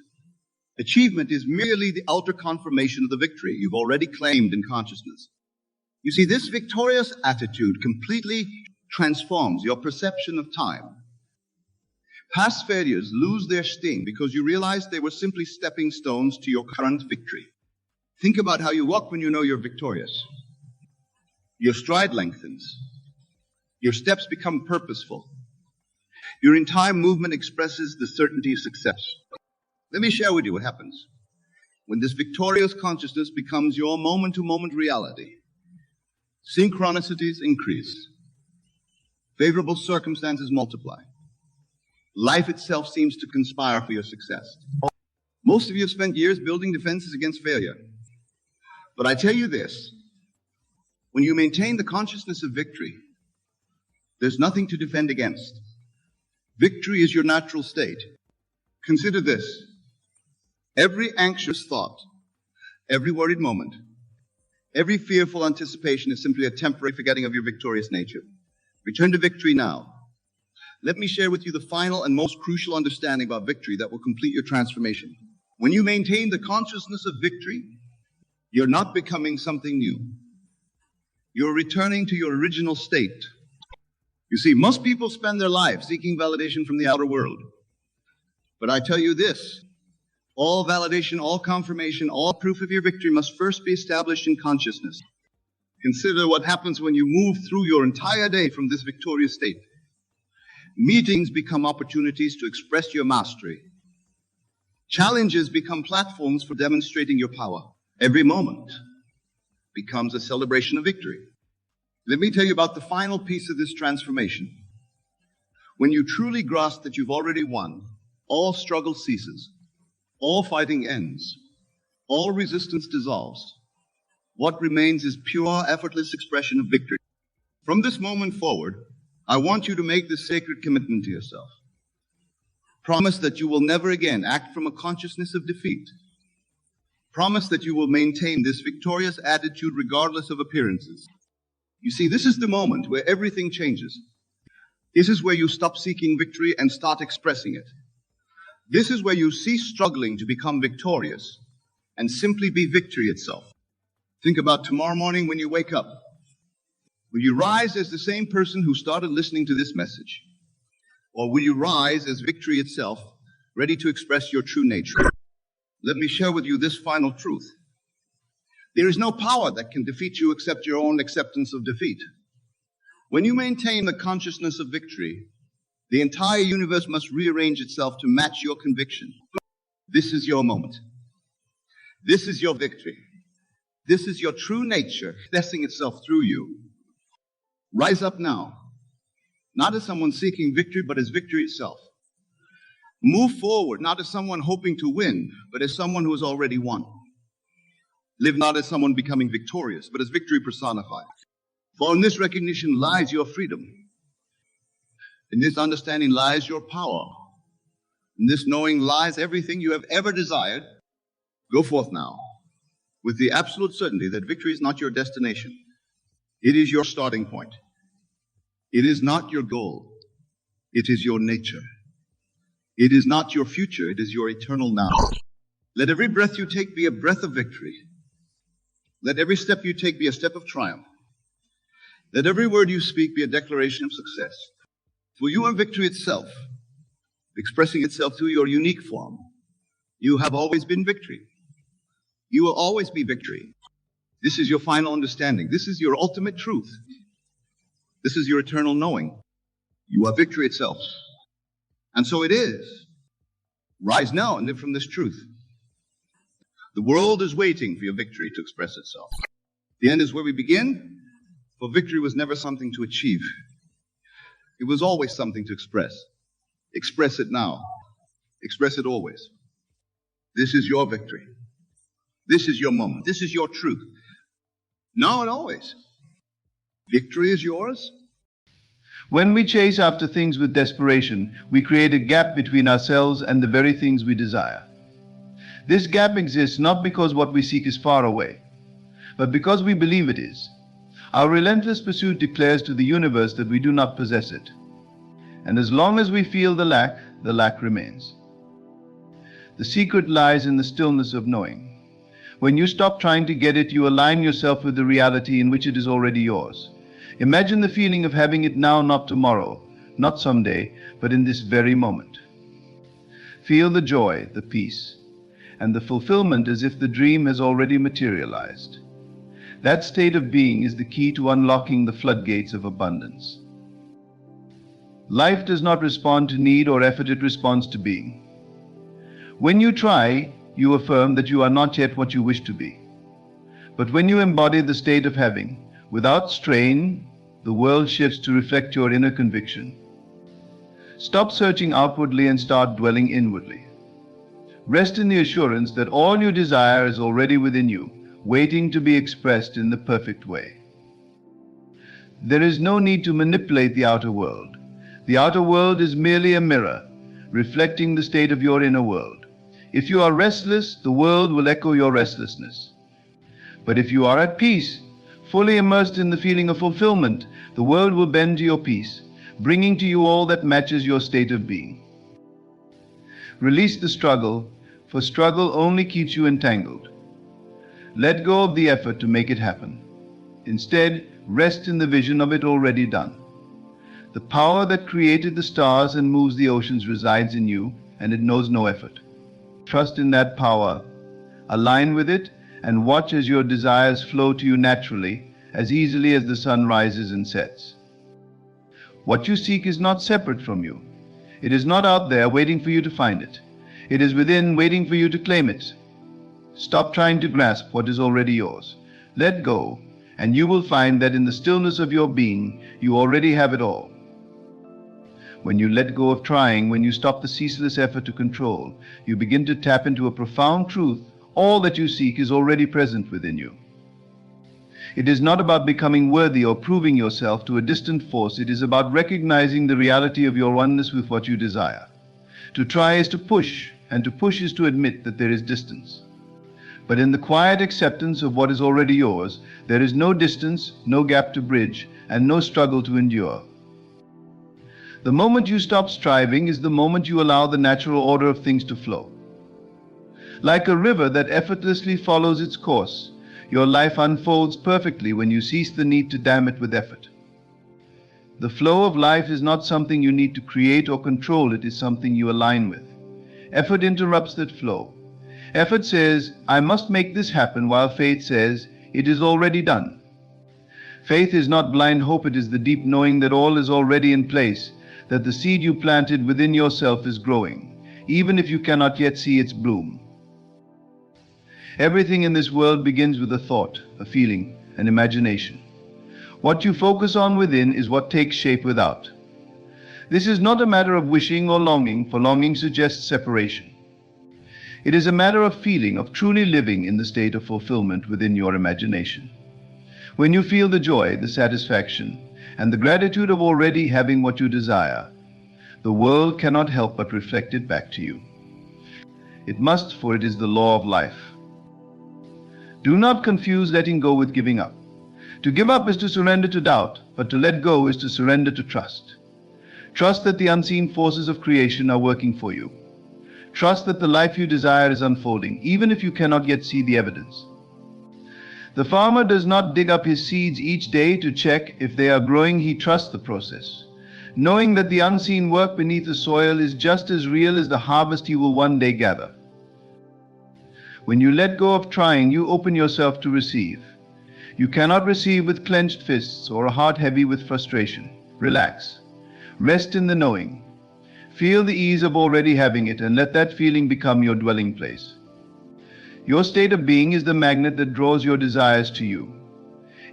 achievement is merely the outer confirmation of the victory you've already claimed in consciousness. You see, this victorious attitude completely transforms your perception of time. Past failures lose their sting because you realize they were simply stepping stones to your current victory. Think about how you walk when you know you're victorious. Your stride lengthens. Your steps become purposeful. Your entire movement expresses the certainty of success. Let me share with you what happens when this victorious consciousness becomes your moment-to-moment reality. Synchronicities increase. Favorable circumstances multiply. Life itself seems to conspire for your success. Most of you have spent years building defenses against failure. But I tell you this, when you maintain the consciousness of victory, there's nothing to defend against. Victory is your natural state. Consider this. Every anxious thought, every worried moment, Every fearful anticipation is simply a temporary forgetting of your victorious nature. Return to victory now. Let me share with you the final and most crucial understanding about victory that will complete your transformation. When you maintain the consciousness of victory, you're not becoming something new. You're returning to your original state. You see, most people spend their lives seeking validation from the outer world. But I tell you this, all validation, all confirmation, all proof of your victory must first be established in consciousness. Consider what happens when you move through your entire day from this victorious state. Meetings become opportunities to express your mastery. Challenges become platforms for demonstrating your power. Every moment becomes a celebration of victory. Let me tell you about the final piece of this transformation. When you truly grasp that you've already won, all struggle ceases, all fighting ends, all resistance dissolves. What remains is pure, effortless expression of victory. From this moment forward, I want you to make this sacred commitment to yourself. Promise that you will never again act from a consciousness of defeat. Promise that you will maintain this victorious attitude regardless of appearances. You see, this is the moment where everything changes. This is where you stop seeking victory and start expressing it. This is where you cease struggling to become victorious and simply be victory itself. Think about tomorrow morning when you wake up. Will you rise as the same person who started listening to this message? Or will you rise as victory itself, ready to express your true nature? Let me share with you this final truth. There is no power that can defeat you except your own acceptance of defeat. When you maintain the consciousness of victory, the entire universe must rearrange itself to match your conviction. This is your moment. This is your victory. This is your true nature expressing itself through you. Rise up now, not as someone seeking victory, but as victory itself. Move forward, not as someone hoping to win, but as someone who has already won. Live not as someone becoming victorious, but as victory personified. For in this recognition lies your freedom. In this understanding lies your power. In this knowing lies everything you have ever desired. Go forth now, with the absolute certainty that victory is not your destination. It is your starting point. It is not your goal. It is your nature. It is not your future. It is your eternal now. Let every breath you take be a breath of victory. Let every step you take be a step of triumph. Let every word you speak be a declaration of success. For you are victory itself, expressing itself through your unique form. You have always been victory. You will always be victory. This is your final understanding. This is your ultimate truth. This is your eternal knowing. You are victory itself. And so it is. Rise now and live from this truth. The world is waiting for your victory to express itself. The end is where we begin, for victory was never something to achieve. It was always something to express. Express it now. Express it always. This is your victory. This is your moment. This is your truth. Now and always. Victory is yours. When we chase after things with desperation, we create a gap between ourselves and the very things we desire. This gap exists not because what we seek is far away, but because we believe it is. Our relentless pursuit declares to the universe that we do not possess it. And as long as we feel the lack remains. The secret lies in the stillness of knowing. When you stop trying to get it, you align yourself with the reality in which it is already yours. Imagine the feeling of having it now, not tomorrow, not someday, but in this very moment. Feel the joy, the peace, and the fulfillment as if the dream has already materialized. That state of being is the key to unlocking the floodgates of abundance. Life does not respond to need or effort, it responds to being. When you try, you affirm that you are not yet what you wish to be. But when you embody the state of having, without strain, the world shifts to reflect your inner conviction. Stop searching outwardly and start dwelling inwardly. Rest in the assurance that all you desire is already within you, waiting to be expressed in the perfect way. There is no need to manipulate the outer world. The outer world is merely a mirror, reflecting the state of your inner world. If you are restless, the world will echo your restlessness. But if you are at peace, fully immersed in the feeling of fulfillment, the world will bend to your peace, bringing to you all that matches your state of being. Release the struggle, for struggle only keeps you entangled. Let go of the effort to make it happen. Instead, rest in the vision of it already done. The power that created the stars and moves the oceans resides in you, and it knows no effort. Trust in that power, align with it, and watch as your desires flow to you naturally, as easily as the sun rises and sets. What you seek is not separate from you. It is not out there waiting for you to find it. It is within, waiting for you to claim it. Stop trying to grasp what is already yours. Let go, and you will find that in the stillness of your being, you already have it all. When you let go of trying, when you stop the ceaseless effort to control, you begin to tap into a profound truth. All that you seek is already present within you. It is not about becoming worthy or proving yourself to a distant force. It is about recognizing the reality of your oneness with what you desire. To try is to push, and to push is to admit that there is distance. But in the quiet acceptance of what is already yours, there is no distance, no gap to bridge, and no struggle to endure. The moment you stop striving is the moment you allow the natural order of things to flow. Like a river that effortlessly follows its course, your life unfolds perfectly when you cease the need to dam it with effort. The flow of life is not something you need to create or control, it is something you align with. Effort interrupts that flow. Effort says, I must make this happen, while faith says, it is already done. Faith is not blind hope, it is the deep knowing that all is already in place, that the seed you planted within yourself is growing, even if you cannot yet see its bloom. Everything in this world begins with a thought, a feeling, an imagination. What you focus on within is what takes shape without. This is not a matter of wishing or longing, for longing suggests separation. It is a matter of feeling, of truly living in the state of fulfillment within your imagination. When you feel the joy, the satisfaction, and the gratitude of already having what you desire, the world cannot help but reflect it back to you. It must, for it is the law of life. Do not confuse letting go with giving up. To give up is to surrender to doubt, but to let go is to surrender to trust. Trust that the unseen forces of creation are working for you. Trust that the life you desire is unfolding, even if you cannot yet see the evidence. The farmer does not dig up his seeds each day to check if they are growing. He trusts the process, knowing that the unseen work beneath the soil is just as real as the harvest he will one day gather. When you let go of trying, you open yourself to receive. You cannot receive with clenched fists or a heart heavy with frustration. Relax. Rest in the knowing. Feel the ease of already having it, and let that feeling become your dwelling place. Your state of being is the magnet that draws your desires to you.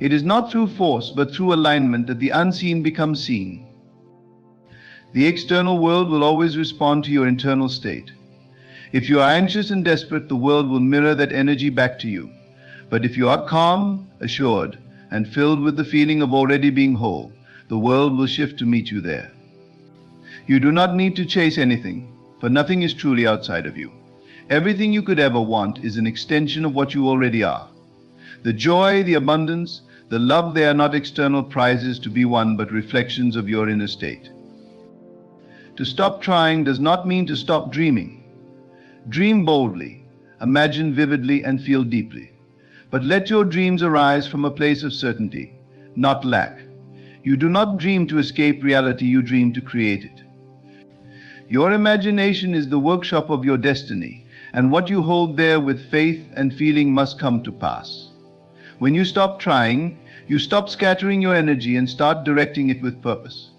It is not through force, but through alignment that the unseen becomes seen. The external world will always respond to your internal state. If you are anxious and desperate, the world will mirror that energy back to you. But if you are calm, assured, and filled with the feeling of already being whole, the world will shift to meet you there. You do not need to chase anything, for nothing is truly outside of you. Everything you could ever want is an extension of what you already are. The joy, the abundance, the love, they are not external prizes to be won, but reflections of your inner state. To stop trying does not mean to stop dreaming. Dream boldly, imagine vividly, and feel deeply. But let your dreams arise from a place of certainty, not lack. You do not dream to escape reality, you dream to create it. Your imagination is the workshop of your destiny, and what you hold there with faith and feeling must come to pass. When you stop trying, you stop scattering your energy and start directing it with purpose.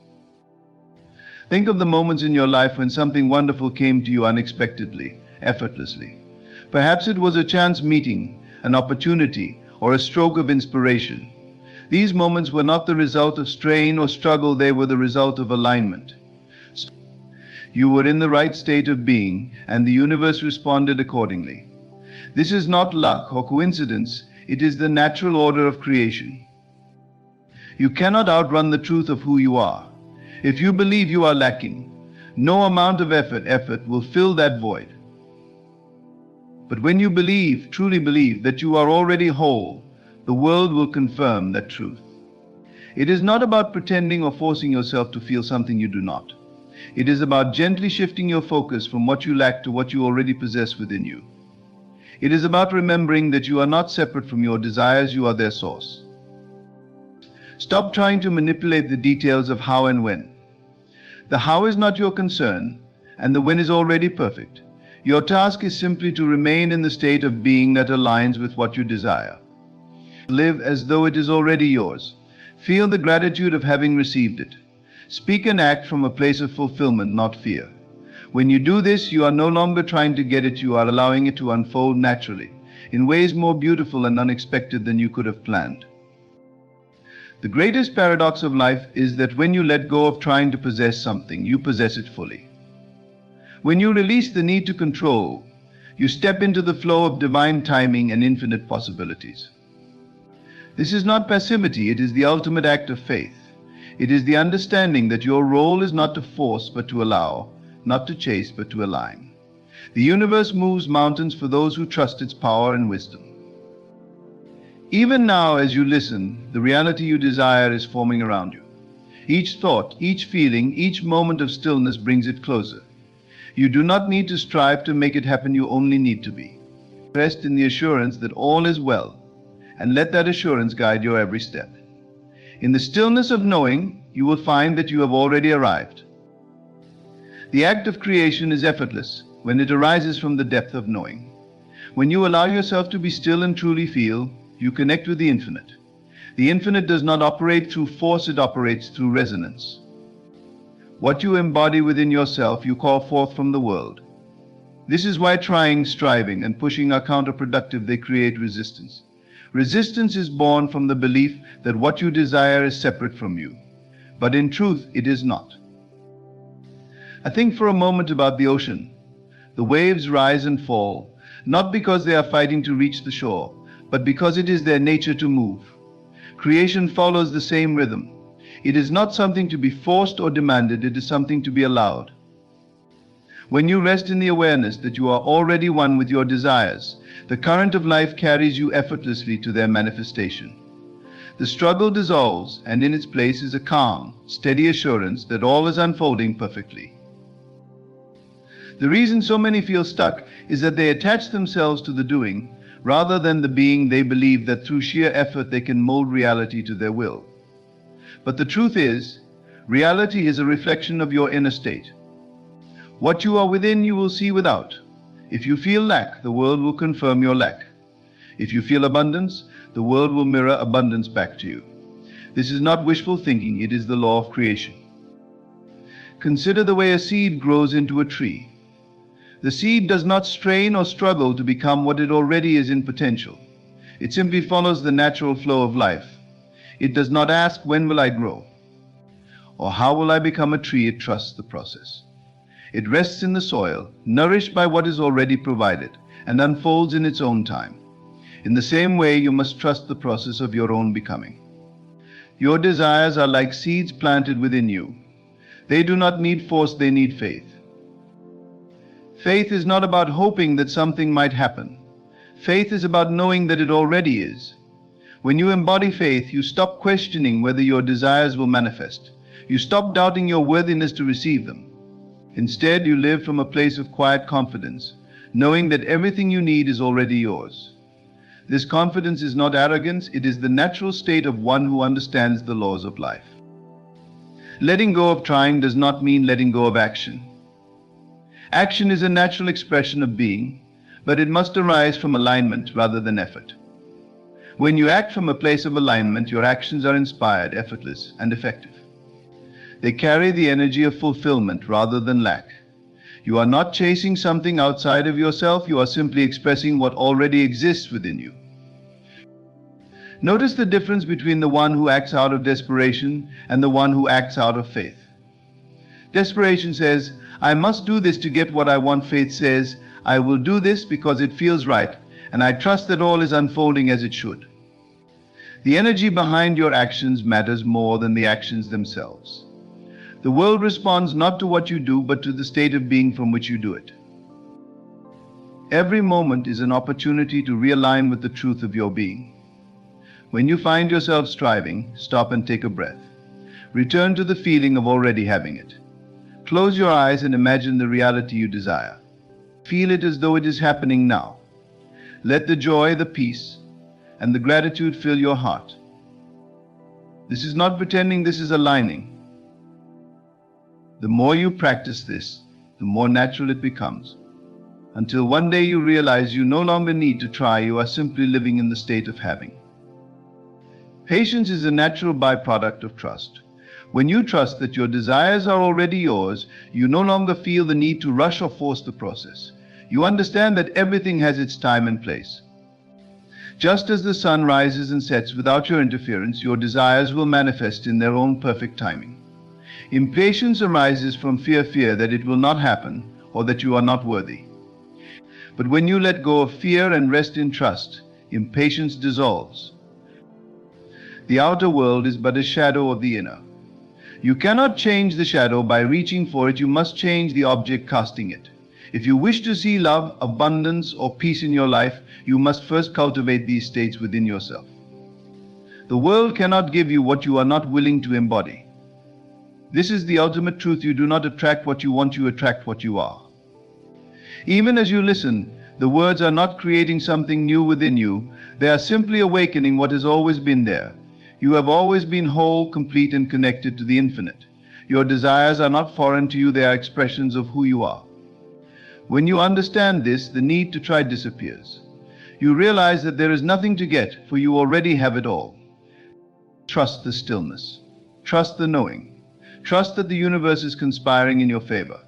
Think of the moments in your life when something wonderful came to you unexpectedly, effortlessly. Perhaps it was a chance meeting, an opportunity, or a stroke of inspiration. These moments were not the result of strain or struggle, they were the result of alignment. You were in the right state of being, and the universe responded accordingly. This is not luck or coincidence, it is the natural order of creation. You cannot outrun the truth of who you are. If you believe you are lacking, no amount of effort will fill that void. But when you believe, truly believe, that you are already whole, the world will confirm that truth. It is not about pretending or forcing yourself to feel something you do not. It is about gently shifting your focus from what you lack to what you already possess within you. It is about remembering that you are not separate from your desires, you are their source. Stop trying to manipulate the details of how and when. The how is not your concern, and the when is already perfect. Your task is simply to remain in the state of being that aligns with what you desire. Live as though it is already yours. Feel the gratitude of having received it. Speak and act from a place of fulfillment, not fear. When you do this, you are no longer trying to get it, you are allowing it to unfold naturally, in ways more beautiful and unexpected than you could have planned. The greatest paradox of life is that when you let go of trying to possess something, you possess it fully. When you release the need to control, you step into the flow of divine timing and infinite possibilities. This is not passivity, it is the ultimate act of faith. It is the understanding that your role is not to force but to allow, not to chase but to align. The universe moves mountains for those who trust its power and wisdom. Even now, as you listen, the reality you desire is forming around you. Each thought, each feeling, each moment of stillness brings it closer. You do not need to strive to make it happen, you only need to be. Rest in the assurance that all is well, and let that assurance guide your every step. In the stillness of knowing, you will find that you have already arrived. The act of creation is effortless when it arises from the depth of knowing. When you allow yourself to be still and truly feel, you connect with the infinite. The infinite does not operate through force, it operates through resonance. What you embody within yourself, you call forth from the world. This is why trying, striving, and pushing are counterproductive. They create resistance. Resistance is born from the belief that what you desire is separate from you. But in truth, it is not. I think for a moment about the ocean. The waves rise and fall, not because they are fighting to reach the shore, but because it is their nature to move. Creation follows the same rhythm. It is not something to be forced or demanded, it is something to be allowed. When you rest in the awareness that you are already one with your desires, the current of life carries you effortlessly to their manifestation. The struggle dissolves, and in its place is a calm, steady assurance that all is unfolding perfectly. The reason so many feel stuck is that they attach themselves to the doing rather than the being. They believe that through sheer effort they can mold reality to their will. But the truth is, reality is a reflection of your inner state. What you are within, you will see without. If you feel lack, the world will confirm your lack. If you feel abundance, the world will mirror abundance back to you. This is not wishful thinking, it is the law of creation. Consider the way a seed grows into a tree. The seed does not strain or struggle to become what it already is in potential. It simply follows the natural flow of life. It does not ask, when will I grow? Or how will I become a tree? It trusts the process. It rests in the soil, nourished by what is already provided, and unfolds in its own time. In the same way, you must trust the process of your own becoming. Your desires are like seeds planted within you. They do not need force, they need faith. Faith is not about hoping that something might happen. Faith is about knowing that it already is. When you embody faith, you stop questioning whether your desires will manifest. You stop doubting your worthiness to receive them. Instead, you live from a place of quiet confidence, knowing that everything you need is already yours. This confidence is not arrogance, it is the natural state of one who understands the laws of life. Letting go of trying does not mean letting go of action. Action is a natural expression of being, but it must arise from alignment rather than effort. When you act from a place of alignment, your actions are inspired, effortless, and effective. They carry the energy of fulfillment rather than lack. You are not chasing something outside of yourself, you are simply expressing what already exists within you. Notice the difference between the one who acts out of desperation and the one who acts out of faith. Desperation says, I must do this to get what I want. Faith says, I will do this because it feels right, and I trust that all is unfolding as it should. The energy behind your actions matters more than the actions themselves. The world responds not to what you do, but to the state of being from which you do it. Every moment is an opportunity to realign with the truth of your being. When you find yourself striving, stop and take a breath. Return to the feeling of already having it. Close your eyes and imagine the reality you desire. Feel it as though it is happening now. Let the joy, the peace, and the gratitude fill your heart. This is not pretending, this is aligning. The more you practice this, the more natural it becomes, until one day you realize you no longer need to try, you are simply living in the state of having. Patience is a natural byproduct of trust. When you trust that your desires are already yours, you no longer feel the need to rush or force the process. You understand that everything has its time and place. Just as the sun rises and sets without your interference, your desires will manifest in their own perfect timing. Impatience arises from fear that it will not happen or that you are not worthy. But when you let go of fear and rest in trust, impatience dissolves. The outer world is but a shadow of the inner. You cannot change the shadow by reaching for it, you must change the object casting it. If you wish to see love, abundance, or peace in your life, you must first cultivate these states within yourself. The world cannot give you what you are not willing to embody. This is the ultimate truth. You do not attract what you want, you attract what you are. Even as you listen, the words are not creating something new within you, they are simply awakening what has always been there. You have always been whole, complete, and connected to the infinite. Your desires are not foreign to you, they are expressions of who you are. When you understand this, the need to try disappears. You realize that there is nothing to get, for you already have it all. Trust the stillness. Trust the knowing. Trust that the universe is conspiring in your favor.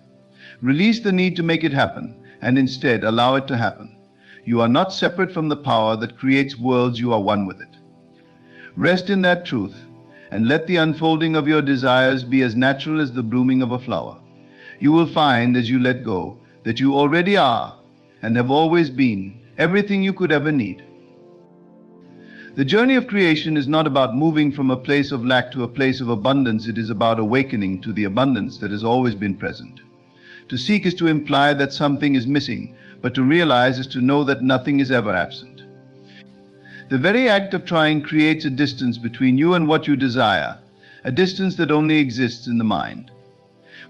Release the need to make it happen, and instead allow it to happen. You are not separate from the power that creates worlds, you are one with it. Rest in that truth, and let the unfolding of your desires be as natural as the blooming of a flower. You will find, as you let go, that you already are, and have always been, everything you could ever need. The journey of creation is not about moving from a place of lack to a place of abundance, it is about awakening to the abundance that has always been present. To seek is to imply that something is missing, but to realize is to know that nothing is ever absent. The very act of trying creates a distance between you and what you desire, a distance that only exists in the mind.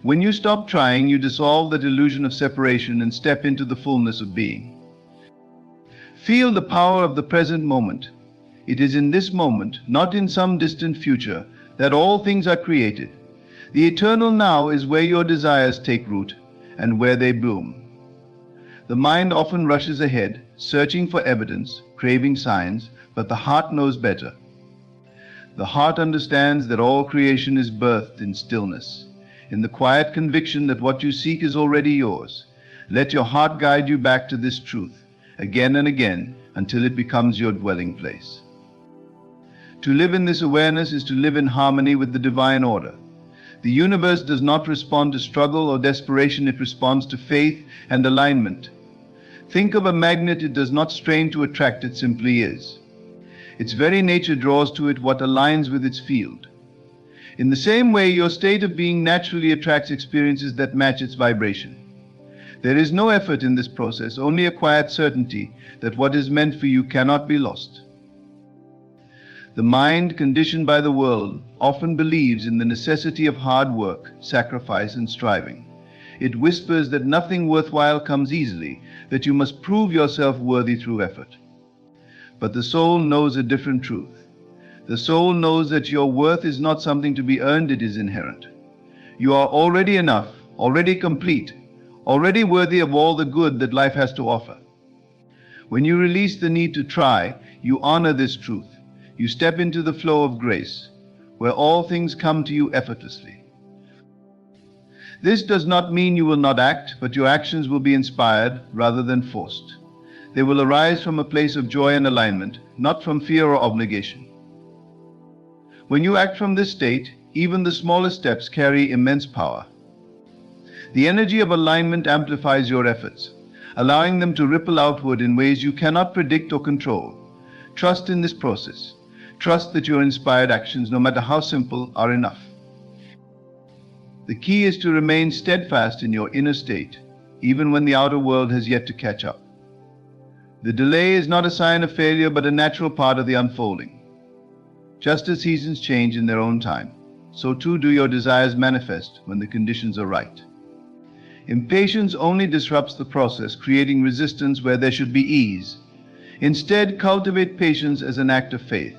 When you stop trying, you dissolve that illusion of separation and step into the fullness of being. Feel the power of the present moment. It is in this moment, not in some distant future, that all things are created. The eternal now is where your desires take root and where they bloom. The mind often rushes ahead, searching for evidence, craving signs, but the heart knows better. The heart understands that all creation is birthed in stillness, in the quiet conviction that what you seek is already yours. Let your heart guide you back to this truth, again and again, until it becomes your dwelling place. To live in this awareness is to live in harmony with the divine order. The universe does not respond to struggle or desperation, it responds to faith and alignment. Think of a magnet, it does not strain to attract, it simply is. Its very nature draws to it what aligns with its field. In the same way, your state of being naturally attracts experiences that match its vibration. There is no effort in this process, only a quiet certainty that what is meant for you cannot be lost. The mind, conditioned by the world, often believes in the necessity of hard work, sacrifice, and striving. It whispers that nothing worthwhile comes easily, that you must prove yourself worthy through effort. But the soul knows a different truth. The soul knows that your worth is not something to be earned, it is inherent. You are already enough, already complete, already worthy of all the good that life has to offer. When you release the need to try, you honor this truth. You step into the flow of grace, where all things come to you effortlessly. This does not mean you will not act, but your actions will be inspired rather than forced. They will arise from a place of joy and alignment, not from fear or obligation. When you act from this state, even the smallest steps carry immense power. The energy of alignment amplifies your efforts, allowing them to ripple outward in ways you cannot predict or control. Trust in this process. Trust that your inspired actions, no matter how simple, are enough. The key is to remain steadfast in your inner state, even when the outer world has yet to catch up. The delay is not a sign of failure, but a natural part of the unfolding. Just as seasons change in their own time, so too do your desires manifest when the conditions are right. Impatience only disrupts the process, creating resistance where there should be ease. Instead, cultivate patience as an act of faith.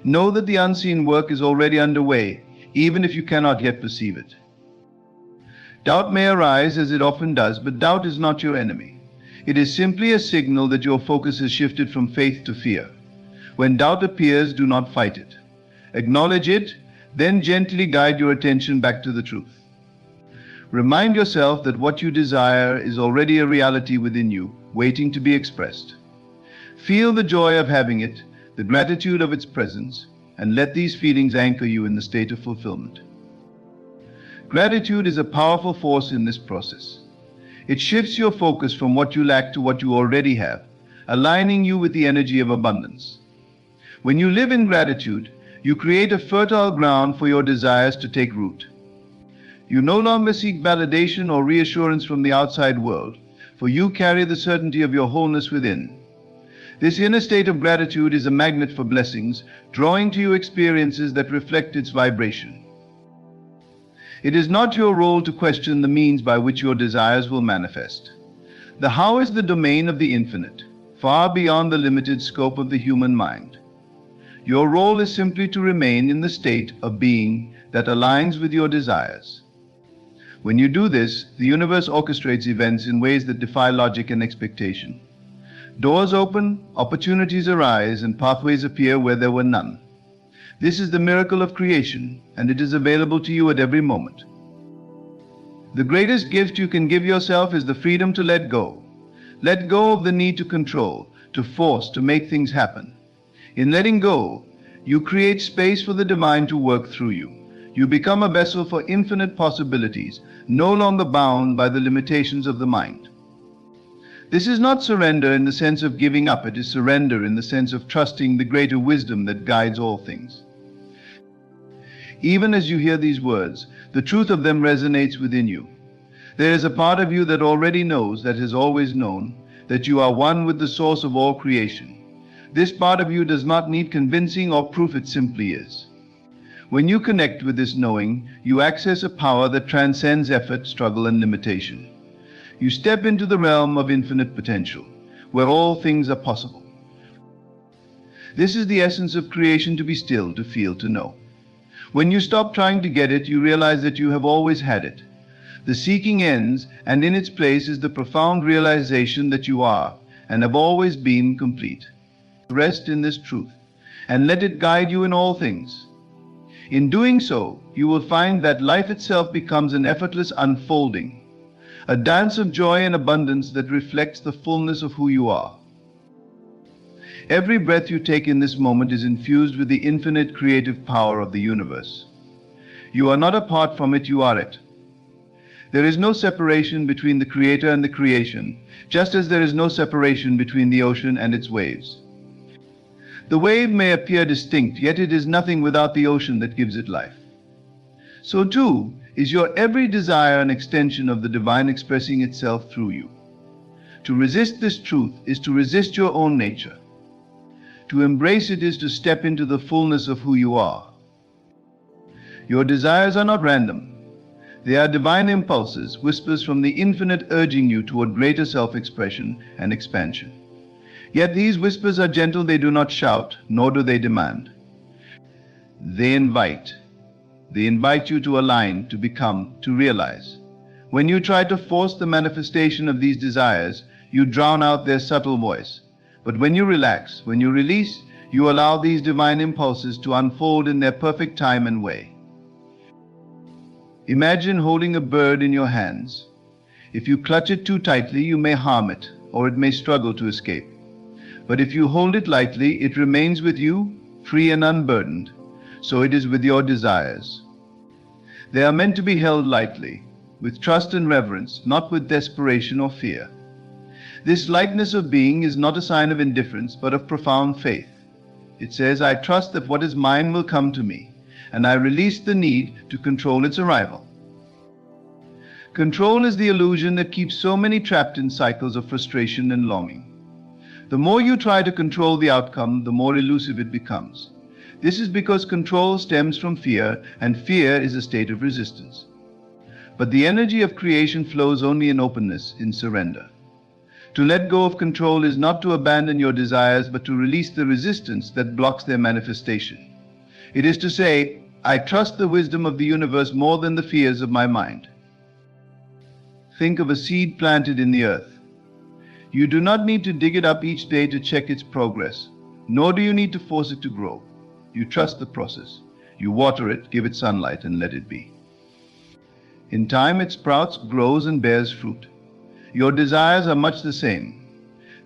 Know that the unseen work is already underway, even if you cannot yet perceive it. Doubt may arise, as it often does, but doubt is not your enemy. It is simply a signal that your focus has shifted from faith to fear. When doubt appears, do not fight it. Acknowledge it, then gently guide your attention back to the truth. Remind yourself that what you desire is already a reality within you, waiting to be expressed. Feel the joy of having it, the gratitude of its presence, and let these feelings anchor you in the state of fulfillment. Gratitude is a powerful force in this process. It shifts your focus from what you lack to what you already have, aligning you with the energy of abundance. When you live in gratitude, you create a fertile ground for your desires to take root. You no longer seek validation or reassurance from the outside world, for you carry the certainty of your wholeness within. This inner state of gratitude is a magnet for blessings, drawing to you experiences that reflect its vibration. It is not your role to question the means by which your desires will manifest. The how is the domain of the infinite, far beyond the limited scope of the human mind. Your role is simply to remain in the state of being that aligns with your desires. When you do this, the universe orchestrates events in ways that defy logic and expectation. Doors open, opportunities arise, and pathways appear where there were none. This is the miracle of creation, and it is available to you at every moment. The greatest gift you can give yourself is the freedom to let go. Let go of the need to control, to force, to make things happen. In letting go, you create space for the divine to work through you. You become a vessel for infinite possibilities, no longer bound by the limitations of the mind. This is not surrender in the sense of giving up, it is surrender in the sense of trusting the greater wisdom that guides all things. Even as you hear these words, the truth of them resonates within you. There is a part of you that already knows, that has always known, that you are one with the source of all creation. This part of you does not need convincing or proof, it simply is. When you connect with this knowing, you access a power that transcends effort, struggle, and limitation. You step into the realm of infinite potential, where all things are possible. This is the essence of creation: to be still, to feel, to know. When you stop trying to get it, you realize that you have always had it. The seeking ends, and in its place is the profound realization that you are, and have always been, complete. Rest in this truth, and let it guide you in all things. In doing so, you will find that life itself becomes an effortless unfolding, a dance of joy and abundance that reflects the fullness of who you are. Every breath you take in this moment is infused with the infinite creative power of the universe. You are not apart from it, you are it. There is no separation between the Creator and the creation, just as there is no separation between the ocean and its waves. The wave may appear distinct, yet it is nothing without the ocean that gives it life. So too is your every desire an extension of the divine expressing itself through you. To resist this truth is to resist your own nature. To embrace it is to step into the fullness of who you are. Your desires are not random. They are divine impulses, whispers from the infinite urging you toward greater self-expression and expansion. Yet these whispers are gentle, they do not shout, nor do they demand. They invite. They invite you to align, to become, to realize. When you try to force the manifestation of these desires, you drown out their subtle voice. But when you relax, when you release, you allow these divine impulses to unfold in their perfect time and way. Imagine holding a bird in your hands. If you clutch it too tightly, you may harm it, or it may struggle to escape. But if you hold it lightly, it remains with you, free and unburdened. So it is with your desires. They are meant to be held lightly, with trust and reverence, not with desperation or fear. This lightness of being is not a sign of indifference, but of profound faith. It says, I trust that what is mine will come to me, and I release the need to control its arrival. Control is the illusion that keeps so many trapped in cycles of frustration and longing. The more you try to control the outcome, the more elusive it becomes. This is because control stems from fear, and fear is a state of resistance. But the energy of creation flows only in openness, in surrender. To let go of control is not to abandon your desires, but to release the resistance that blocks their manifestation. It is to say, I trust the wisdom of the universe more than the fears of my mind. Think of a seed planted in the earth. You do not need to dig it up each day to check its progress, nor do you need to force it to grow. You trust the process. You water it, give it sunlight, and let it be. In time it sprouts, grows, and bears fruit. Your desires are much the same.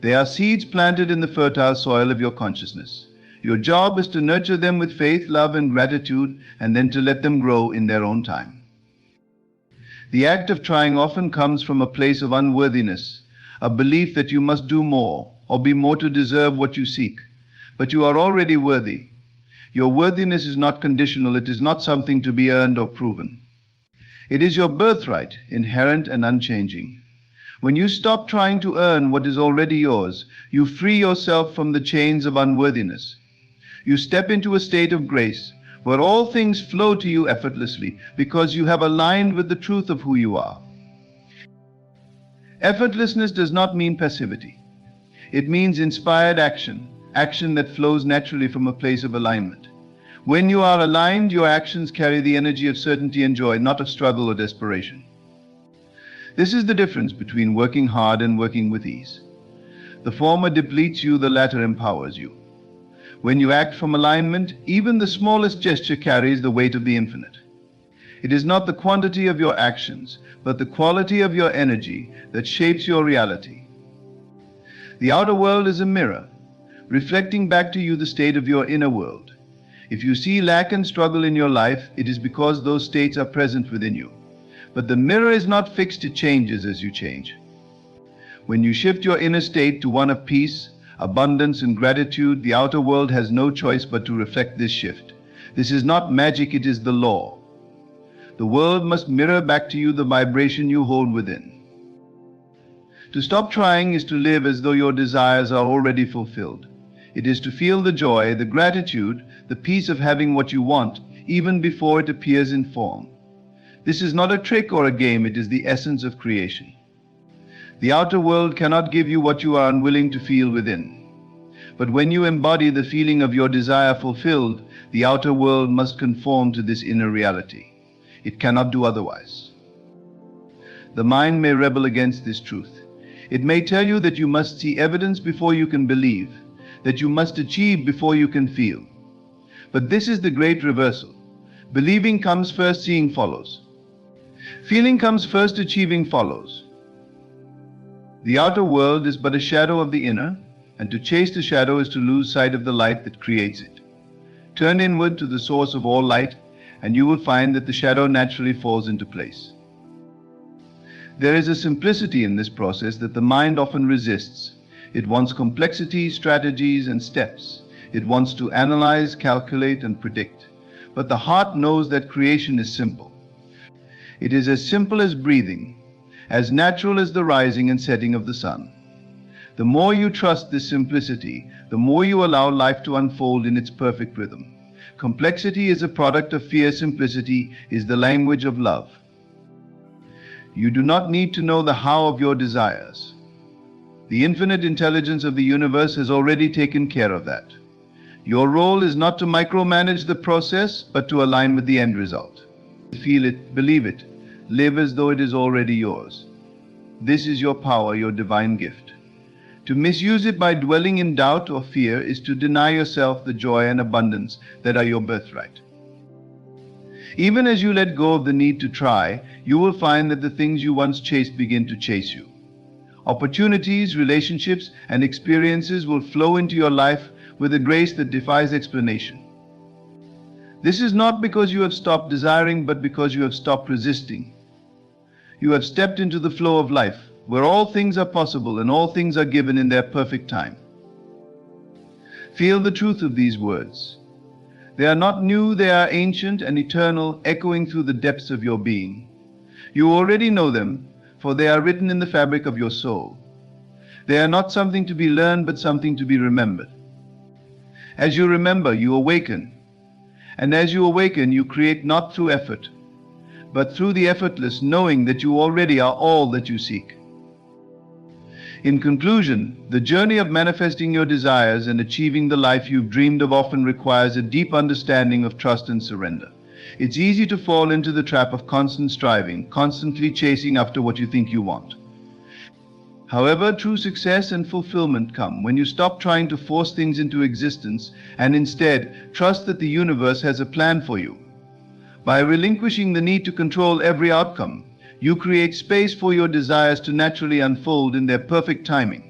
They are seeds planted in the fertile soil of your consciousness. Your job is to nurture them with faith, love, and gratitude, and then to let them grow in their own time. The act of trying often comes from a place of unworthiness, a belief that you must do more or be more to deserve what you seek. But you are already worthy. Your worthiness is not conditional. It is not something to be earned or proven. It is your birthright, inherent and unchanging. When you stop trying to earn what is already yours, you free yourself from the chains of unworthiness. You step into a state of grace, where all things flow to you effortlessly, because you have aligned with the truth of who you are. Effortlessness does not mean passivity. It means inspired action, action that flows naturally from a place of alignment. When you are aligned, your actions carry the energy of certainty and joy, not of struggle or desperation. This is the difference between working hard and working with ease. The former depletes you, the latter empowers you. When you act from alignment, even the smallest gesture carries the weight of the infinite. It is not the quantity of your actions, but the quality of your energy that shapes your reality. The outer world is a mirror, reflecting back to you the state of your inner world. If you see lack and struggle in your life, it is because those states are present within you. But the mirror is not fixed, it changes as you change. When you shift your inner state to one of peace, abundance, and gratitude, the outer world has no choice but to reflect this shift. This is not magic, it is the law. The world must mirror back to you the vibration you hold within. To stop trying is to live as though your desires are already fulfilled. It is to feel the joy, the gratitude, the peace of having what you want, even before it appears in form. This is not a trick or a game, it is the essence of creation. The outer world cannot give you what you are unwilling to feel within. But when you embody the feeling of your desire fulfilled, the outer world must conform to this inner reality. It cannot do otherwise. The mind may rebel against this truth. It may tell you that you must see evidence before you can believe, that you must achieve before you can feel. But this is the great reversal. Believing comes first, seeing follows. Feeling comes first, achieving follows. The outer world is but a shadow of the inner, and to chase the shadow is to lose sight of the light that creates it. Turn inward to the source of all light, and you will find that the shadow naturally falls into place. There is a simplicity in this process that the mind often resists. It wants complexity, strategies, and steps. It wants to analyze, calculate, and predict. But the heart knows that creation is simple. It is as simple as breathing, as natural as the rising and setting of the sun. The more you trust this simplicity, the more you allow life to unfold in its perfect rhythm. Complexity is a product of fear. Simplicity is the language of love. You do not need to know the how of your desires. The infinite intelligence of the universe has already taken care of that. Your role is not to micromanage the process, but to align with the end result. Feel it, believe it, live as though it is already yours. This is your power, your divine gift. To misuse it by dwelling in doubt or fear is to deny yourself the joy and abundance that are your birthright. Even as you let go of the need to try, you will find that the things you once chased begin to chase you. Opportunities, relationships, and experiences will flow into your life with a grace that defies explanation. This is not because you have stopped desiring, but because you have stopped resisting. You have stepped into the flow of life, where all things are possible and all things are given in their perfect time. Feel the truth of these words. They are not new, they are ancient and eternal, echoing through the depths of your being. You already know them, for they are written in the fabric of your soul. They are not something to be learned, but something to be remembered. As you remember, you awaken, And as you awaken, you create not through effort, but through the effortless knowing that you already are all that you seek. In conclusion, the journey of manifesting your desires and achieving the life you've dreamed of often requires a deep understanding of trust and surrender. It's easy to fall into the trap of constant striving, constantly chasing after what you think you want. However, true success and fulfillment come when you stop trying to force things into existence and instead trust that the universe has a plan for you. By relinquishing the need to control every outcome, you create space for your desires to naturally unfold in their perfect timing.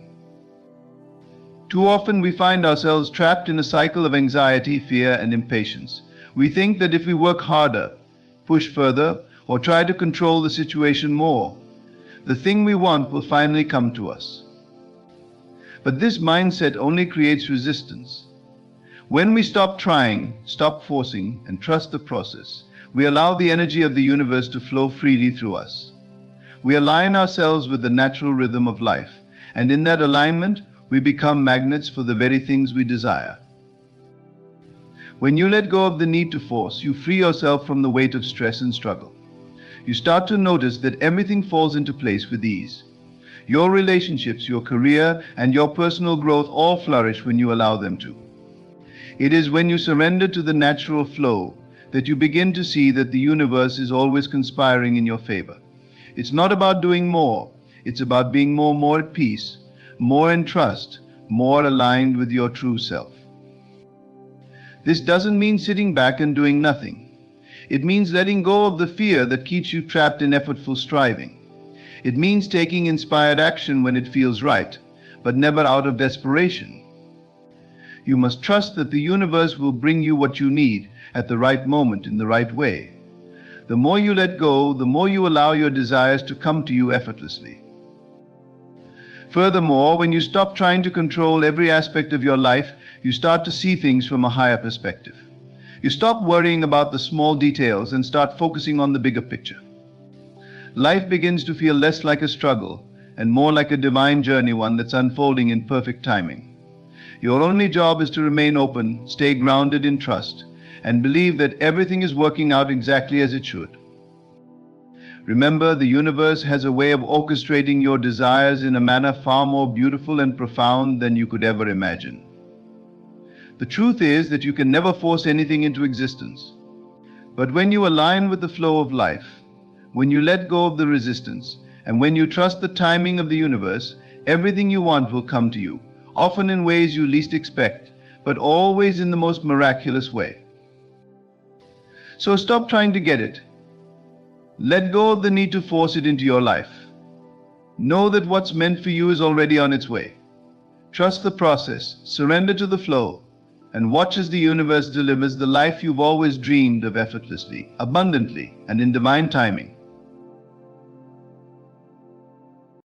Too often we find ourselves trapped in a cycle of anxiety, fear, and impatience. We think that if we work harder, push further, or try to control the situation more, the thing we want will finally come to us. But this mindset only creates resistance. When we stop trying, stop forcing, and trust the process, we allow the energy of the universe to flow freely through us. We align ourselves with the natural rhythm of life, and in that alignment, we become magnets for the very things we desire. When you let go of the need to force, you free yourself from the weight of stress and struggle. You start to notice that everything falls into place with ease. Your relationships, your career, and your personal growth all flourish when you allow them to. It is when you surrender to the natural flow that you begin to see that the universe is always conspiring in your favor. It's not about doing more. It's about being more at peace, more in trust, more aligned with your true self. This doesn't mean sitting back and doing nothing. It means letting go of the fear that keeps you trapped in effortful striving. It means taking inspired action when it feels right, but never out of desperation. You must trust that the universe will bring you what you need at the right moment in the right way. The more you let go, the more you allow your desires to come to you effortlessly. Furthermore, when you stop trying to control every aspect of your life, you start to see things from a higher perspective. You stop worrying about the small details and start focusing on the bigger picture. Life begins to feel less like a struggle and more like a divine journey, one that's unfolding in perfect timing. Your only job is to remain open, stay grounded in trust, and believe that everything is working out exactly as it should. Remember, the universe has a way of orchestrating your desires in a manner far more beautiful and profound than you could ever imagine. The truth is that you can never force anything into existence. But when you align with the flow of life, when you let go of the resistance, and when you trust the timing of the universe, everything you want will come to you, often in ways you least expect, but always in the most miraculous way. So stop trying to get it. Let go of the need to force it into your life. Know that what's meant for you is already on its way. Trust the process, surrender to the flow, and watch as the universe delivers the life you've always dreamed of effortlessly, abundantly, and in divine timing.